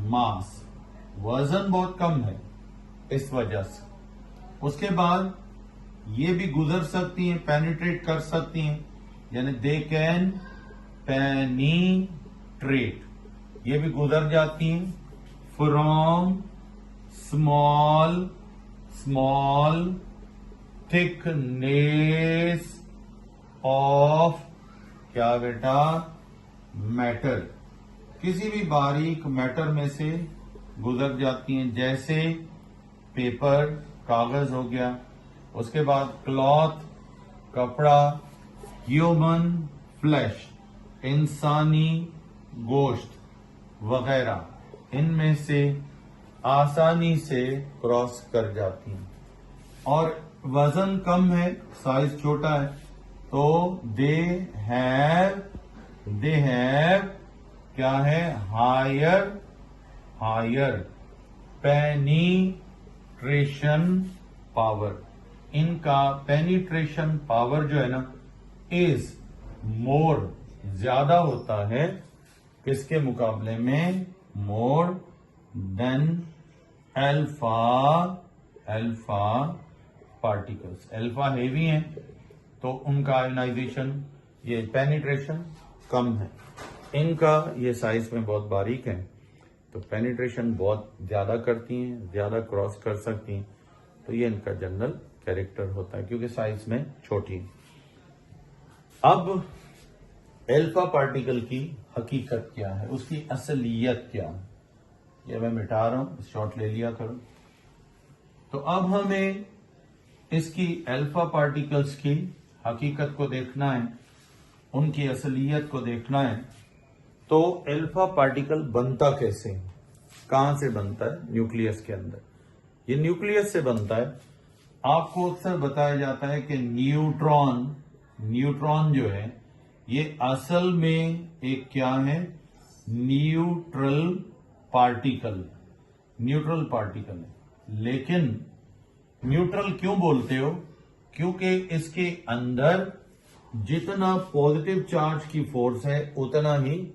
मास, वजन बहुत कम है इस वजह से। उसके बाद ये भी गुजर सकती हैं, पेनिट्रेट कर सकती हैं, यानी दे कैन पेनिट्रेट, ये भी गुजर जाती हैं फ्रॉम स्मॉल थिकनेस ऑफ क्या बेटा, मैटर, किसी भी बारीक मैटर में से गुजर जाती हैं, जैसे पेपर, कागज हो गया। उसके बाद क्लॉथ, कपड़ा, ह्यूमन फ्लैश, इंसानी गोश्त वगैरह, इनमें से आसानी से क्रॉस कर जाती हैं। और वजन कम है, साइज छोटा है, तो दे हैव क्या है, हायर पेनिट्रेशन पावर। इनका पेनिट्रेशन पावर जो है ना, इज मोर, ज्यादा होता है, किसके मुकाबले में, more than alpha particles. Alpha heavy है तो उनका आयोनाइजेशन, ये पेनिट्रेशन कम है। इनका ये साइज में बहुत बारीक है तो पेनिट्रेशन बहुत ज्यादा करती हैं, ज्यादा क्रॉस कर सकती हैं। तो ये इनका जनरल कैरेक्टर होता है क्योंकि साइज में छोटी है। अब अल्फा पार्टिकल की हकीकत क्या है, उसकी असलियत क्या है, ये मैं मिटा रहा हूं, शॉर्ट ले लिया करो। तो अब हमें इसकी अल्फा पार्टिकल्स की हकीकत को देखना है, उनकी असलियत को देखना है। तो अल्फा पार्टिकल बनता कैसे है, कहां से बनता है, न्यूक्लियस के अंदर। ये न्यूक्लियस से बनता है। आपको अक्सर बताया जाता है कि न्यूट्रॉन जो है ये असल में एक क्या है, न्यूट्रल पार्टिकल है। लेकिन न्यूट्रल क्यों बोलते हो, क्योंकि इसके अंदर जितना पॉजिटिव चार्ज की फोर्स है उतना ही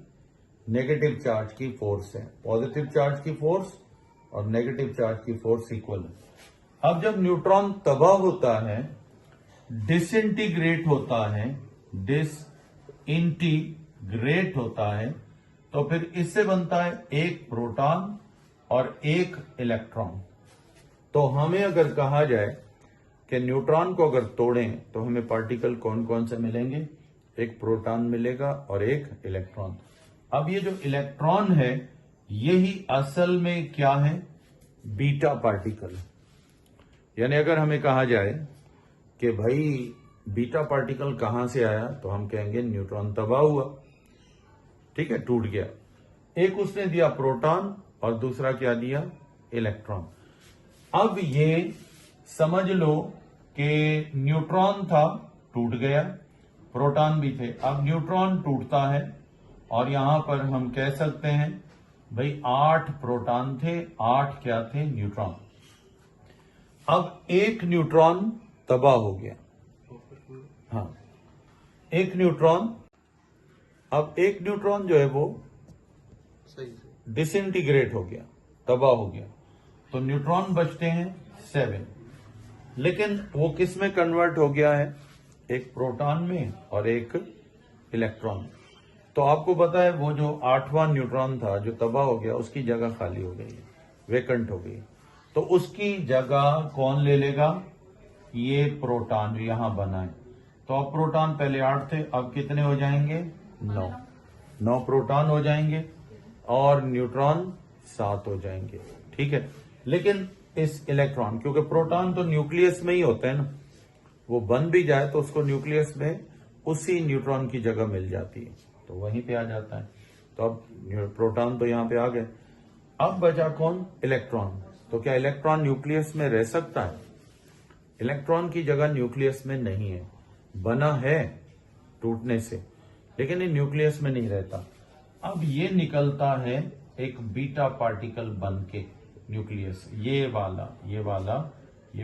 नेगेटिव चार्ज की फोर्स है। पॉजिटिव चार्ज की फोर्स और नेगेटिव चार्ज की फोर्स इक्वल है। अब जब न्यूट्रॉन तबाह होता है, डिसइंटीग्रेट होता है, तो फिर इससे बनता है एक प्रोटॉन और एक इलेक्ट्रॉन। तो हमें अगर कहा जाए कि न्यूट्रॉन को अगर तोड़ें तो हमें पार्टिकल कौन कौन से मिलेंगे, एक प्रोटॉन मिलेगा और एक इलेक्ट्रॉन। अब ये जो इलेक्ट्रॉन है यही असल में क्या है, बीटा पार्टिकल। यानी अगर हमें कहा जाए कि भाई बीटा पार्टिकल कहां से आया, तो हम कहेंगे न्यूट्रॉन तबाह हुआ, ठीक है, टूट गया। एक उसने दिया प्रोटॉन और दूसरा क्या दिया, इलेक्ट्रॉन। अब ये समझ लो कि न्यूट्रॉन था, टूट गया, प्रोटॉन भी थे। अब न्यूट्रॉन टूटता है और यहां पर हम कह सकते हैं भाई 8 प्रोटॉन थे, 8 क्या थे, न्यूट्रॉन। अब एक न्यूट्रॉन तबाह हो गया, हाँ एक न्यूट्रॉन। अब एक न्यूट्रॉन जो है वो डिसइंटीग्रेट हो गया, तबाह हो गया, तो न्यूट्रॉन बचते हैं 7। लेकिन वो किस में कन्वर्ट हो गया है, एक प्रोटॉन में और एक इलेक्ट्रॉन। तो आपको पता है वो जो 8वां न्यूट्रॉन था जो तबाह हो गया, उसकी जगह खाली हो गई है, वेकेंट हो गई। तो उसकी जगह कौन ले लेगा, ये प्रोटॉन जो यहां बना है। तो अब प्रोटॉन पहले 8 थे, अब कितने हो जाएंगे, 9 प्रोटॉन हो जाएंगे और न्यूट्रॉन 7 हो जाएंगे, ठीक है। लेकिन इस इलेक्ट्रॉन, क्योंकि प्रोटॉन तो न्यूक्लियस में ही होता है ना, वो बन भी जाए तो उसको न्यूक्लियस में उसी न्यूट्रॉन की जगह मिल जाती है, तो वहीं पे आ जाता है। तो अब प्रोटॉन तो यहाँ पे आ गए। अब बचा कौन? इलेक्ट्रॉन। तो क्या इलेक्ट्रॉन न्यूक्लियस में रह सकता है? इलेक्ट्रॉन की जगह न्यूक्लियस में नहीं है, बना है टूटने से, लेकिन ये न्यूक्लियस में नहीं रहता। अब ये निकलता है एक बीटा पार्टिकल बन के न्यूक्लियस, ये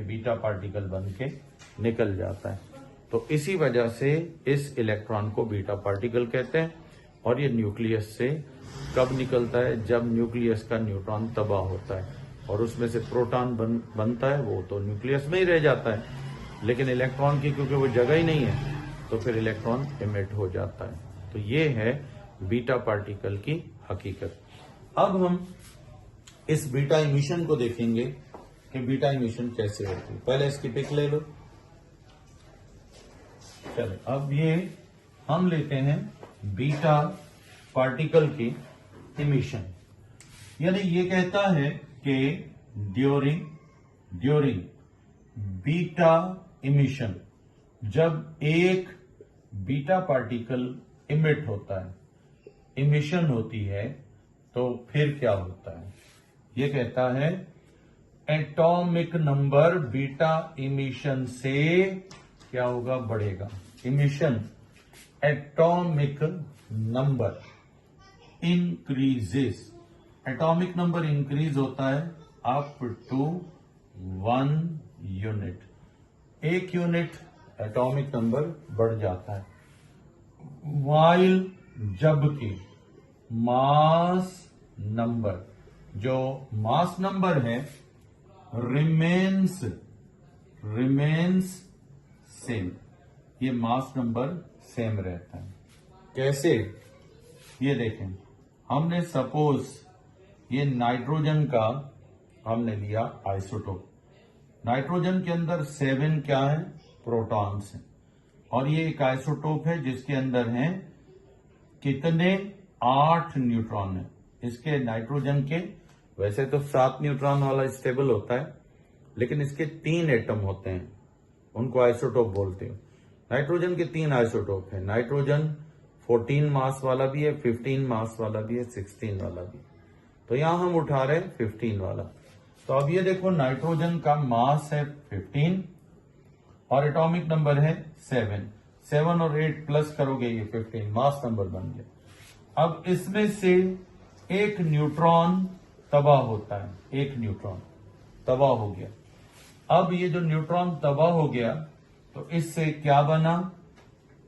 बीटा पार्टिकल बन के निकल जाता है। तो इसी वजह से इस इलेक्ट्रॉन को बीटा पार्टिकल कहते हैं। और ये न्यूक्लियस से कब निकलता है? जब न्यूक्लियस का न्यूट्रॉन तबाह होता है और उसमें से प्रोटॉन बनता है, वो तो न्यूक्लियस में ही रह जाता है, लेकिन इलेक्ट्रॉन की क्योंकि वो जगह ही नहीं है तो फिर इलेक्ट्रॉन इमिट हो जाता है। तो ये है बीटा पार्टिकल की हकीकत। अब हम इस बीटा इमिशन को देखेंगे कि बीटा इमिशन कैसे होती है। पहले इसकी पिक ले लो। चलो, अब ये हम लेते हैं बीटा पार्टिकल की इमिशन। यानी ये कहता है कि ड्यूरिंग बीटा इमिशन, जब एक बीटा पार्टिकल इमिट होता है, इमिशन होती है, तो फिर क्या होता है? ये कहता है एटॉमिक नंबर बीटा इमिशन से क्या होगा? बढ़ेगा। Emission atomic number increases, atomic number increase होता है up to 1 unit, 1 unit atomic number बढ़ जाता है। वाइल, जबकि मास नंबर, जो मास नंबर है रिमेन्स सेम, ये मास नंबर सेम रहता है। कैसे? ये देखें, हमने सपोज ये नाइट्रोजन का हमने लिया आइसोटोप। नाइट्रोजन के अंदर 7 क्या है? प्रोटॉन्स हैं। और ये एक आइसोटोप है जिसके अंदर हैं कितने? 8 न्यूट्रॉन है। इसके नाइट्रोजन के वैसे तो 7 न्यूट्रॉन वाला स्टेबल होता है, लेकिन इसके 3 एटम होते हैं, उनको आइसोटोप बोलते हैं। नाइट्रोजन के 3 आइसोटोप है। नाइट्रोजन 14 मास वाला भी है, 15 मास वाला भी है, 16 वाला भी। तो यहां हम उठा रहे हैं 15 वाला। तो अब ये देखो, नाइट्रोजन का मास है 15 और एटॉमिक नंबर है 7। 7 और 8 प्लस करोगे, ये 15 मास नंबर बन गया। अब इसमें से एक न्यूट्रॉन तबाह होता है, एक न्यूट्रॉन तबाह हो गया। अब ये जो न्यूट्रॉन तबाह हो गया, तो इससे क्या बना?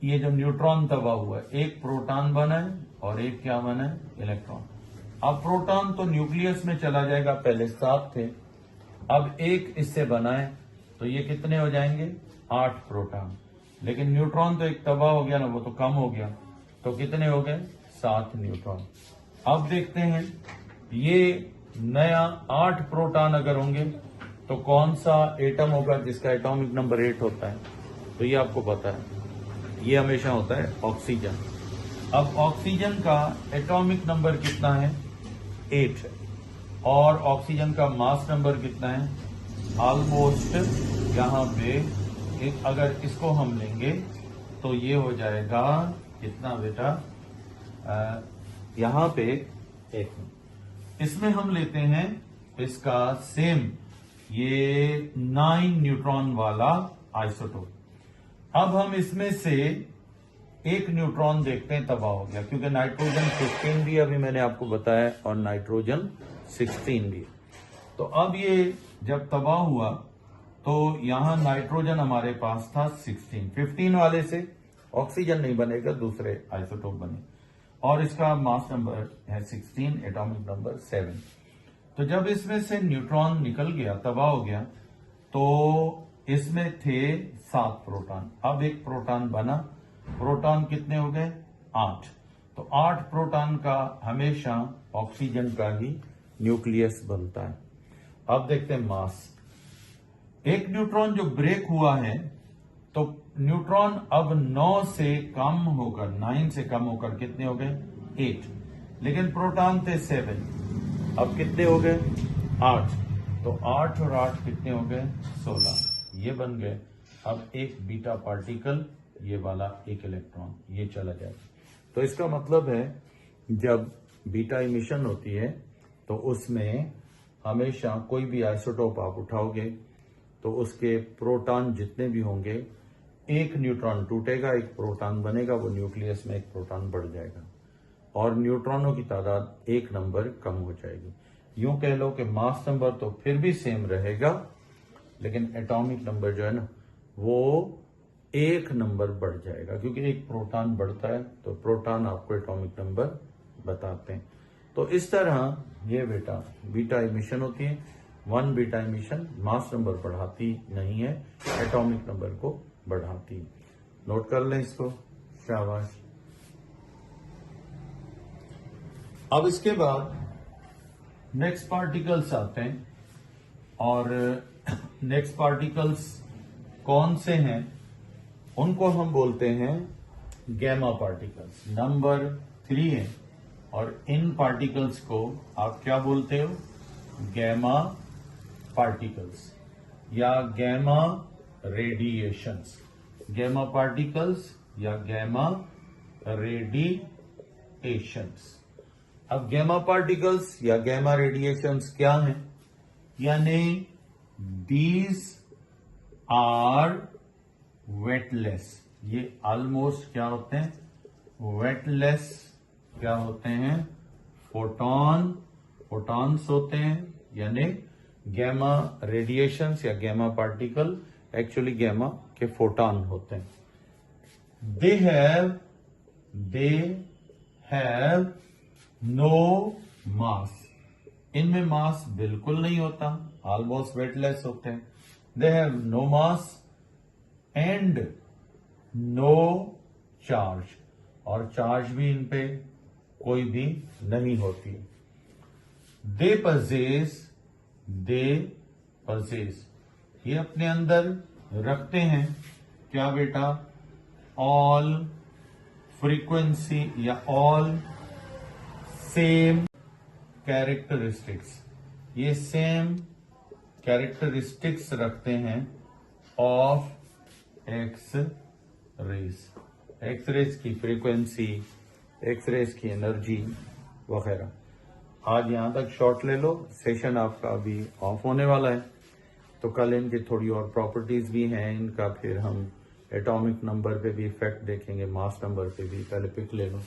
ये जो न्यूट्रॉन तबाह हुआ है, एक प्रोटॉन बना है और एक क्या बना है? इलेक्ट्रॉन। अब प्रोटॉन तो न्यूक्लियस में चला जाएगा, पहले 7 थे, अब एक इससे बना है, तो ये कितने हो जाएंगे? 8 प्रोटॉन। लेकिन न्यूट्रॉन तो एक तबाह हो गया ना, वो तो कम हो गया, तो कितने हो गए? 7 न्यूट्रॉन। अब देखते हैं, ये नया 8 प्रोटॉन अगर होंगे तो कौन सा एटम होगा जिसका एटॉमिक नंबर 8 होता है? तो ये आपको पता है, ये हमेशा होता है ऑक्सीजन। अब ऑक्सीजन का एटॉमिक नंबर कितना है? 8 है। और ऑक्सीजन का मास नंबर कितना है? ऑलमोस्ट यहां पे अगर इसको हम लेंगे तो ये हो जाएगा कितना बेटा? यहां पे एक, इसमें हम लेते हैं इसका सेम, ये 9 न्यूट्रॉन वाला आइसोटोप। अब हम इसमें से एक न्यूट्रॉन देखते हैं तबाह हो गया, क्योंकि नाइट्रोजन 15 भी अभी मैंने आपको बताया और नाइट्रोजन 16 भी। तो अब ये जब तबाह हुआ तो यहां नाइट्रोजन हमारे पास था 16, 15 वाले से ऑक्सीजन नहीं बनेगा, दूसरे आइसोटोप बने, और इसका मास नंबर है 16, एटॉमिक नंबर 7। तो जब इसमें से न्यूट्रॉन निकल गया, तबाह हो गया, तो इसमें थे 7 प्रोटॉन। अब एक प्रोटॉन बना, प्रोटॉन कितने हो गए? 8। तो 8 प्रोटॉन का हमेशा ऑक्सीजन का ही न्यूक्लियस बनता है। अब देखते हैं मास। एक न्यूट्रॉन जो ब्रेक हुआ है, तो न्यूट्रॉन अब 9 से कम होकर, 9 से कम होकर कितने हो गए? 8। लेकिन प्रोटॉन थे 7, अब कितने हो गए? 8। तो 8 और 8 कितने हो गए? 16, ये बन गए। अब एक बीटा पार्टिकल, ये वाला एक इलेक्ट्रॉन, ये चला जाएगा। तो इसका मतलब है जब बीटा इमिशन होती है तो उसमें हमेशा कोई भी आइसोटोप आप उठाओगे तो उसके प्रोटॉन जितने भी होंगे, एक न्यूट्रॉन टूटेगा, एक प्रोटॉन बनेगा, वो न्यूक्लियस में एक प्रोटॉन बढ़ जाएगा और न्यूट्रॉनों की तादाद एक नंबर कम हो जाएगी। यूं कह लो कि मास नंबर तो फिर भी सेम रहेगा, लेकिन एटॉमिक नंबर जो है ना वो एक नंबर बढ़ जाएगा, क्योंकि एक प्रोटॉन बढ़ता है तो प्रोटॉन आपको एटॉमिक नंबर बताते हैं। तो इस तरह ये बीटा इमिशन होती है। 1 बीटा इमिशन मास नंबर बढ़ाती नहीं है, एटॉमिक नंबर को बढ़ाती है। नोट कर लें इसको, शाबाश। अब इसके बाद नेक्स्ट पार्टिकल्स आते हैं, और नेक्स्ट पार्टिकल्स कौन से हैं उनको हम बोलते हैं गैमा पार्टिकल्स। नंबर 3 है, और इन पार्टिकल्स को आप क्या बोलते हो? गैमा पार्टिकल्स या गैमा रेडिएशंस। गैमा पार्टिकल्स या गैमा रेडिएशंस। अब गैमा पार्टिकल्स या गैमा रेडिएशंस क्या हैं? यानी दीज आर वेटलेस। ये ऑलमोस्ट क्या होते हैं? वेटलेस क्या होते हैं? फोटॉन्स होते हैं। यानी गैमा रेडिएशंस या गैमा पार्टिकल एक्चुअली गैमा के फोटॉन होते हैं। They have no mass. इनमें मास बिल्कुल नहीं होता, ऑलमोस्ट वेटलेस होते हैं। They have no mass and no charge, और चार्ज भी इन पे कोई भी नहीं होती। दे पजेस, ये अपने अंदर रखते हैं क्या बेटा? ऑल फ्रीक्वेंसी या ऑल सेम कैरेक्टरिस्टिक्स। ये सेम कैरेक्टरिस्टिक्स रखते हैं ऑफ एक्स रेज की फ्रीक्वेंसी, एक्स रेज की एनर्जी वगैरह। आज यहां तक शॉर्ट ले लो, सेशन आपका अभी ऑफ होने वाला है, तो कल इनकी थोड़ी और प्रॉपर्टीज भी हैं इनका, फिर हम एटॉमिक नंबर पे भी इफेक्ट देखेंगे, मास नंबर पे भी। पहले पिक ले लो।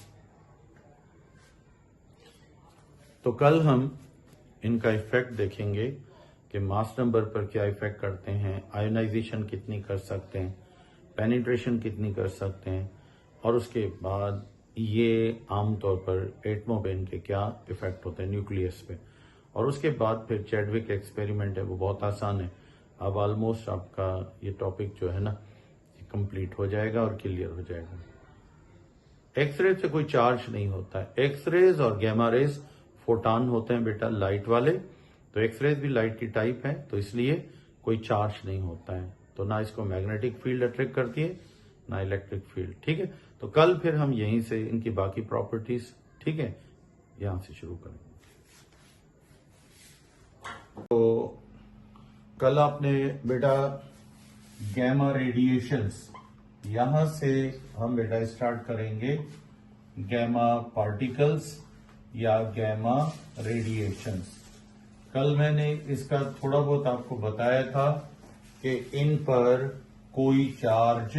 तो कल हम इनका इफेक्ट देखेंगे कि मास नंबर पर क्या इफेक्ट करते हैं, आयोनाइजेशन कितनी कर सकते हैं, पेनिट्रेशन कितनी कर सकते हैं, और उसके बाद ये आमतौर पर एटमों पे इनके क्या इफेक्ट होते हैं न्यूक्लियस पे। और उसके बाद फिर चैडविक एक्सपेरिमेंट है, वो बहुत आसान है। अब ऑलमोस्ट आपका ये टॉपिक जो है ना कंप्लीट हो जाएगा और क्लियर हो जाएगा। एक्सरे से कोई चार्ज नहीं होता है। एक्सरेज और गैमा रेज फोटॉन होते हैं बेटा, लाइट वाले। तो एक्सरेज भी लाइट की टाइप है, तो इसलिए कोई चार्ज नहीं होता है। तो ना इसको मैग्नेटिक फील्ड अट्रैक्ट करती है ना इलेक्ट्रिक फील्ड। ठीक है, तो कल फिर हम यहीं से इनकी बाकी प्रॉपर्टीज, ठीक है, यहां से शुरू करेंगे। तो कल आपने बेटा गैमा रेडिएशंस, यहां से हम बेटा स्टार्ट करेंगे गैमा पार्टिकल्स या गैमा रेडिएशंस। कल मैंने इसका थोड़ा बहुत आपको बताया था कि इन पर कोई चार्ज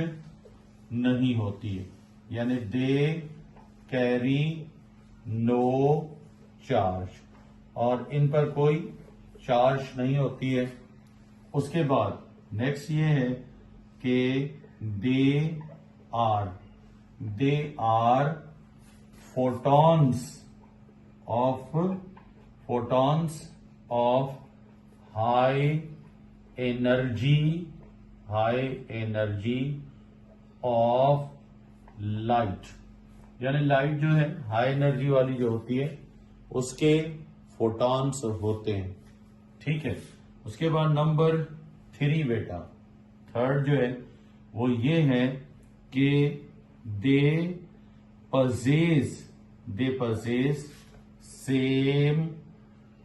नहीं होती है, यानी दे कैरी नो चार्ज, और इन पर कोई चार्ज नहीं होती है। उसके बाद नेक्स्ट ये है कि they are photons of high energy of light. यानी लाइट जो है हाई एनर्जी वाली जो होती है उसके फोटॉन्स होते हैं। ठीक है, उसके बाद नंबर 3 बेटा, थर्ड जो है वो ये है कि they possess same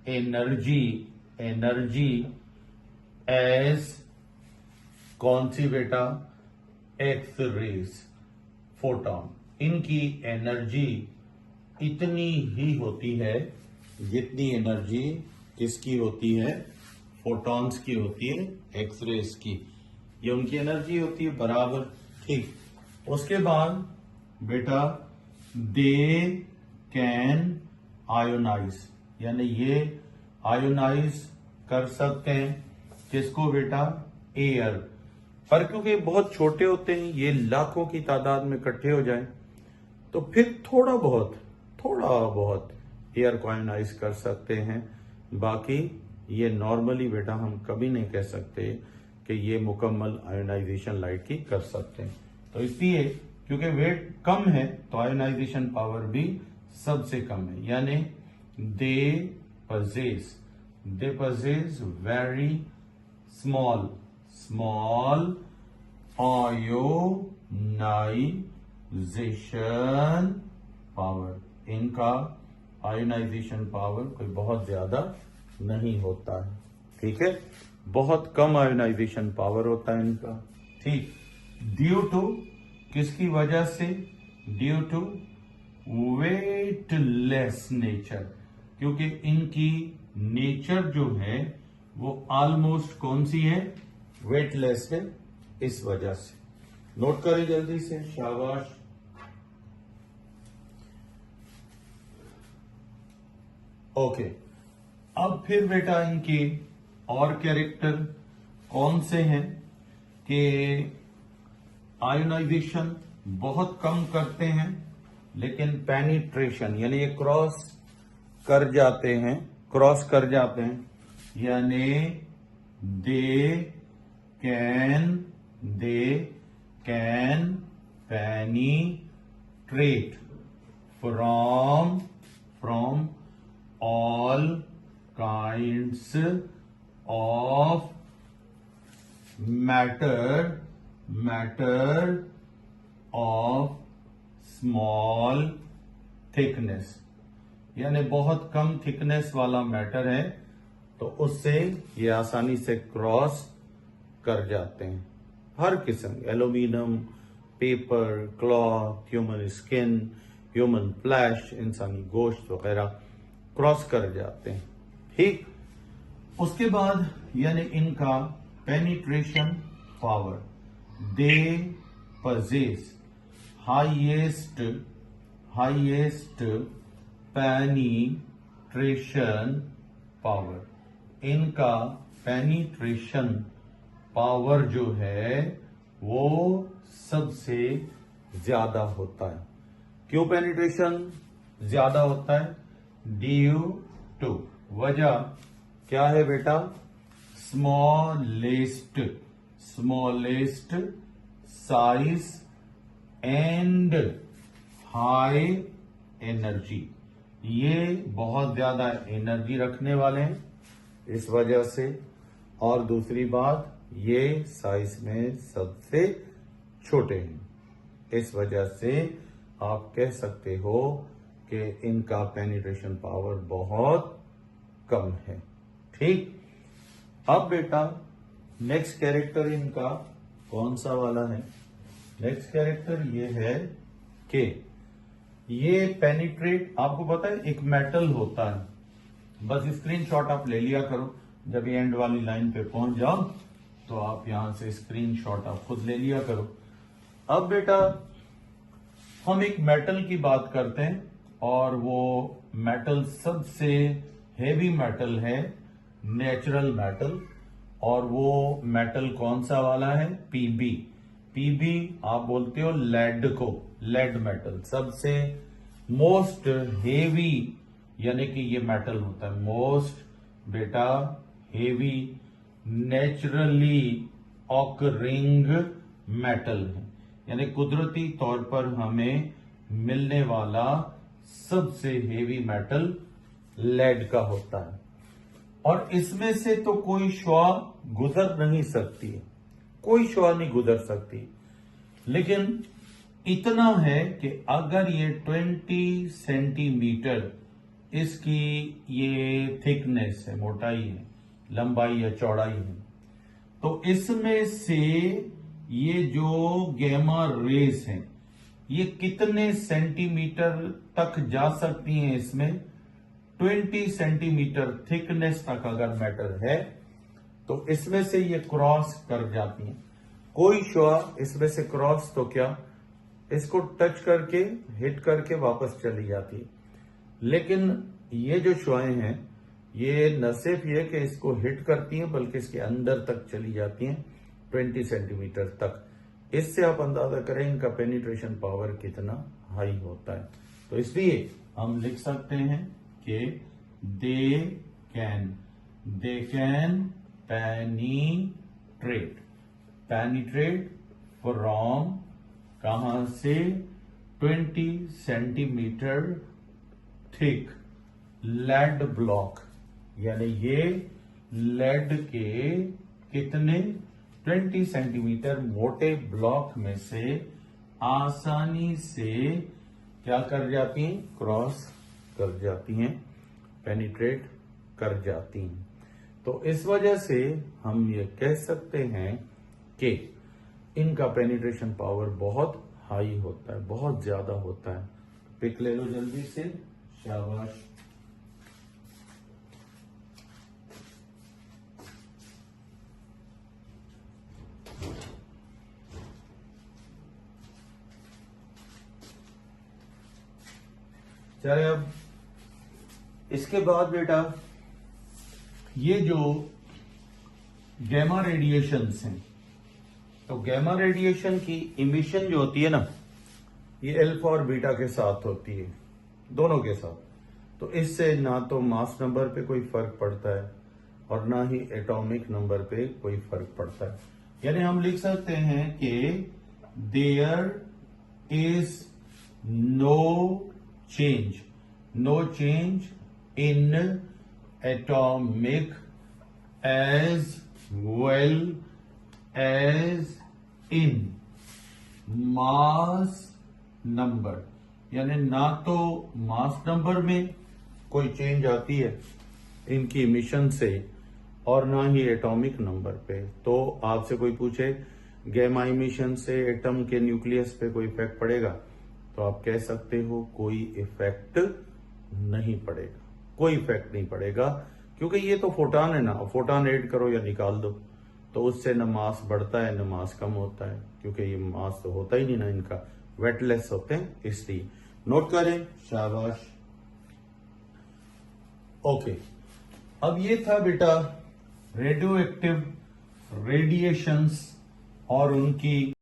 energy as कौन सी बेटा? X rays, photon. इनकी एनर्जी इतनी ही होती है जितनी एनर्जी किसकी होती है? फोटॉन्स की होती है, एक्स रेज की। ये उनकी एनर्जी होती है बराबर। ठीक। उसके बाद बेटा दे कैन आयोनाइज, यानी ये आयोनाइज कर सकते हैं किसको बेटा? एयर। पर क्योंकि बहुत छोटे होते हैं, ये लाखों की तादाद में इकट्ठे हो जाएं, तो फिर थोड़ा बहुत एयर को आयोनाइज कर सकते हैं। बाकी ये नॉर्मली बेटा हम कभी नहीं कह सकते कि ये मुकम्मल आयोनाइजेशन लाइट की कर सकते हैं। तो इसलिए क्योंकि वेट कम है तो आयोनाइजेशन पावर भी सबसे कम है, यानी they possess very small ionisation power. इनका आयोनाइजेशन पावर कोई बहुत ज्यादा नहीं होता है, ठीक है, बहुत कम आयोनाइजेशन पावर होता है इनका। ठीक। ड्यू टू, किसकी वजह से? ड्यू टू वेटलेस नेचर, क्योंकि इनकी नेचर जो है वो ऑलमोस्ट कौन सी है? वेटलेस है, इस वजह से। नोट करें जल्दी से, शाबाश। ओके। अब फिर बेटा इनके और कैरेक्टर कौन से हैं कि आयोनाइजेशन बहुत कम करते हैं, लेकिन पेनिट्रेशन यानी ये क्रॉस कर जाते हैं, यानी they can penetrate from all kinds of matter of small thickness, यानी बहुत कम थिकनेस वाला मैटर है तो उससे ये आसानी से क्रॉस कर जाते हैं। हर किस्म, aluminium, paper, cloth, human skin, human flesh, इंसानी गोश्त वगैरह क्रॉस कर जाते हैं। ठीक। उसके बाद यानी इनका पेनिट्रेशन पावर, दे possess हाईएस्ट पेनिट्रेशन पावर। इनका पेनिट्रेशन पावर जो है वो सबसे ज्यादा होता है। क्यों पेनिट्रेशन ज्यादा होता है? ड्यू टू, वजह क्या है बेटा? Smallest size and high energy, ये बहुत ज्यादा एनर्जी रखने वाले हैं इस वजह से। और दूसरी बात, ये साइज में सबसे छोटे हैं, इस वजह से आप कह सकते हो कि इनका पेनिट्रेशन पावर बहुत कम है। ठीक। अब बेटा नेक्स्ट कैरेक्टर इनका कौन सा वाला है? नेक्स्ट कैरेक्टर ये है कि ये पेनिट्रेट, आपको पता है एक मेटल होता है, बस स्क्रीनशॉट आप ले लिया करो, जब ये एंड वाली लाइन पे पहुंच जाओ तो आप यहां से स्क्रीनशॉट आप खुद ले लिया करो। अब बेटा हम एक मेटल की बात करते हैं और वो मेटल सबसे हेवी मेटल है, नेचुरल मेटल, और वो मेटल कौन सा वाला है? पीबी आप बोलते हो लेड को, लेड मेटल सबसे मोस्ट हेवी, यानी कि ये मेटल होता है मोस्ट बेटा हेवी नेचुरली ऑकरिंग मेटल है, यानी कुदरती तौर पर हमें मिलने वाला सबसे हेवी मेटल लेड का होता है। और इसमें से तो कोई शुआ गुजर नहीं सकती, कोई शुआ नहीं गुजर सकती, लेकिन इतना है कि अगर ये 20 सेंटीमीटर इसकी ये थिकनेस है, मोटाई है, लंबाई या चौड़ाई है, तो इसमें से ये जो गैमा रेस हैं ये कितने सेंटीमीटर तक जा सकती हैं? इसमें 20 सेंटीमीटर थिकनेस तक अगर मैटर है तो इसमें से ये क्रॉस कर जाती हैं। कोई शुआ इसमें से क्रॉस तो क्या इसको टच करके हिट करके वापस चली जाती है, लेकिन ये जो शुआएं हैं ये न सिर्फ ये कि इसको हिट करती हैं बल्कि इसके अंदर तक चली जाती हैं 20 सेंटीमीटर तक। इससे आप अंदाजा करें इनका पेनिट्रेशन पावर कितना हाई होता है। तो इसलिए हम लिख सकते हैं कि दे कैन पेनिट्रेट फ्रॉम कहां से? 20 सेंटीमीटर थिक लेड ब्लॉक, यानी ये लेड के कितने 20 सेंटीमीटर मोटे ब्लॉक में से आसानी से क्या कर जाती हैं? क्रॉस कर जाती हैं, पेनिट्रेट कर जाती हैं। तो इस वजह से हम ये कह सकते हैं कि इनका पेनिट्रेशन पावर बहुत हाई होता है, बहुत ज्यादा होता है। पिक ले लो जल्दी से, शाबाश। चले अब इसके बाद बेटा ये जो गैमा रेडिएशंस हैं, तो गैमा रेडिएशन की इमिशन जो होती है ना ये अल्फा और बीटा के साथ होती है, दोनों के साथ। तो इससे ना तो मास नंबर पे कोई फर्क पड़ता है और ना ही एटॉमिक नंबर पे कोई फर्क पड़ता है। यानी हम लिख सकते हैं कि there is no change in atomic as well as in mass number, यानी ना तो मास नंबर में कोई चेंज आती है इनकी इमिशन से और ना ही एटॉमिक नंबर पे। तो आपसे कोई पूछे गैमा इमिशन से एटम के न्यूक्लियस पे कोई इफेक्ट पड़ेगा, तो आप कह सकते हो कोई इफेक्ट नहीं पड़ेगा, कोई इफेक्ट नहीं पड़ेगा, क्योंकि ये तो फोटॉन है ना, फोटॉन ऐड करो या निकाल दो तो उससे न मास बढ़ता है न मास कम होता है, क्योंकि ये मास तो होता ही नहीं ना, इनका वेटलेस होते हैं, इसलिए नोट करें, शाबाश। ओके, अब ये था बेटा रेडियो एक्टिव रेडिएशंस और उनकी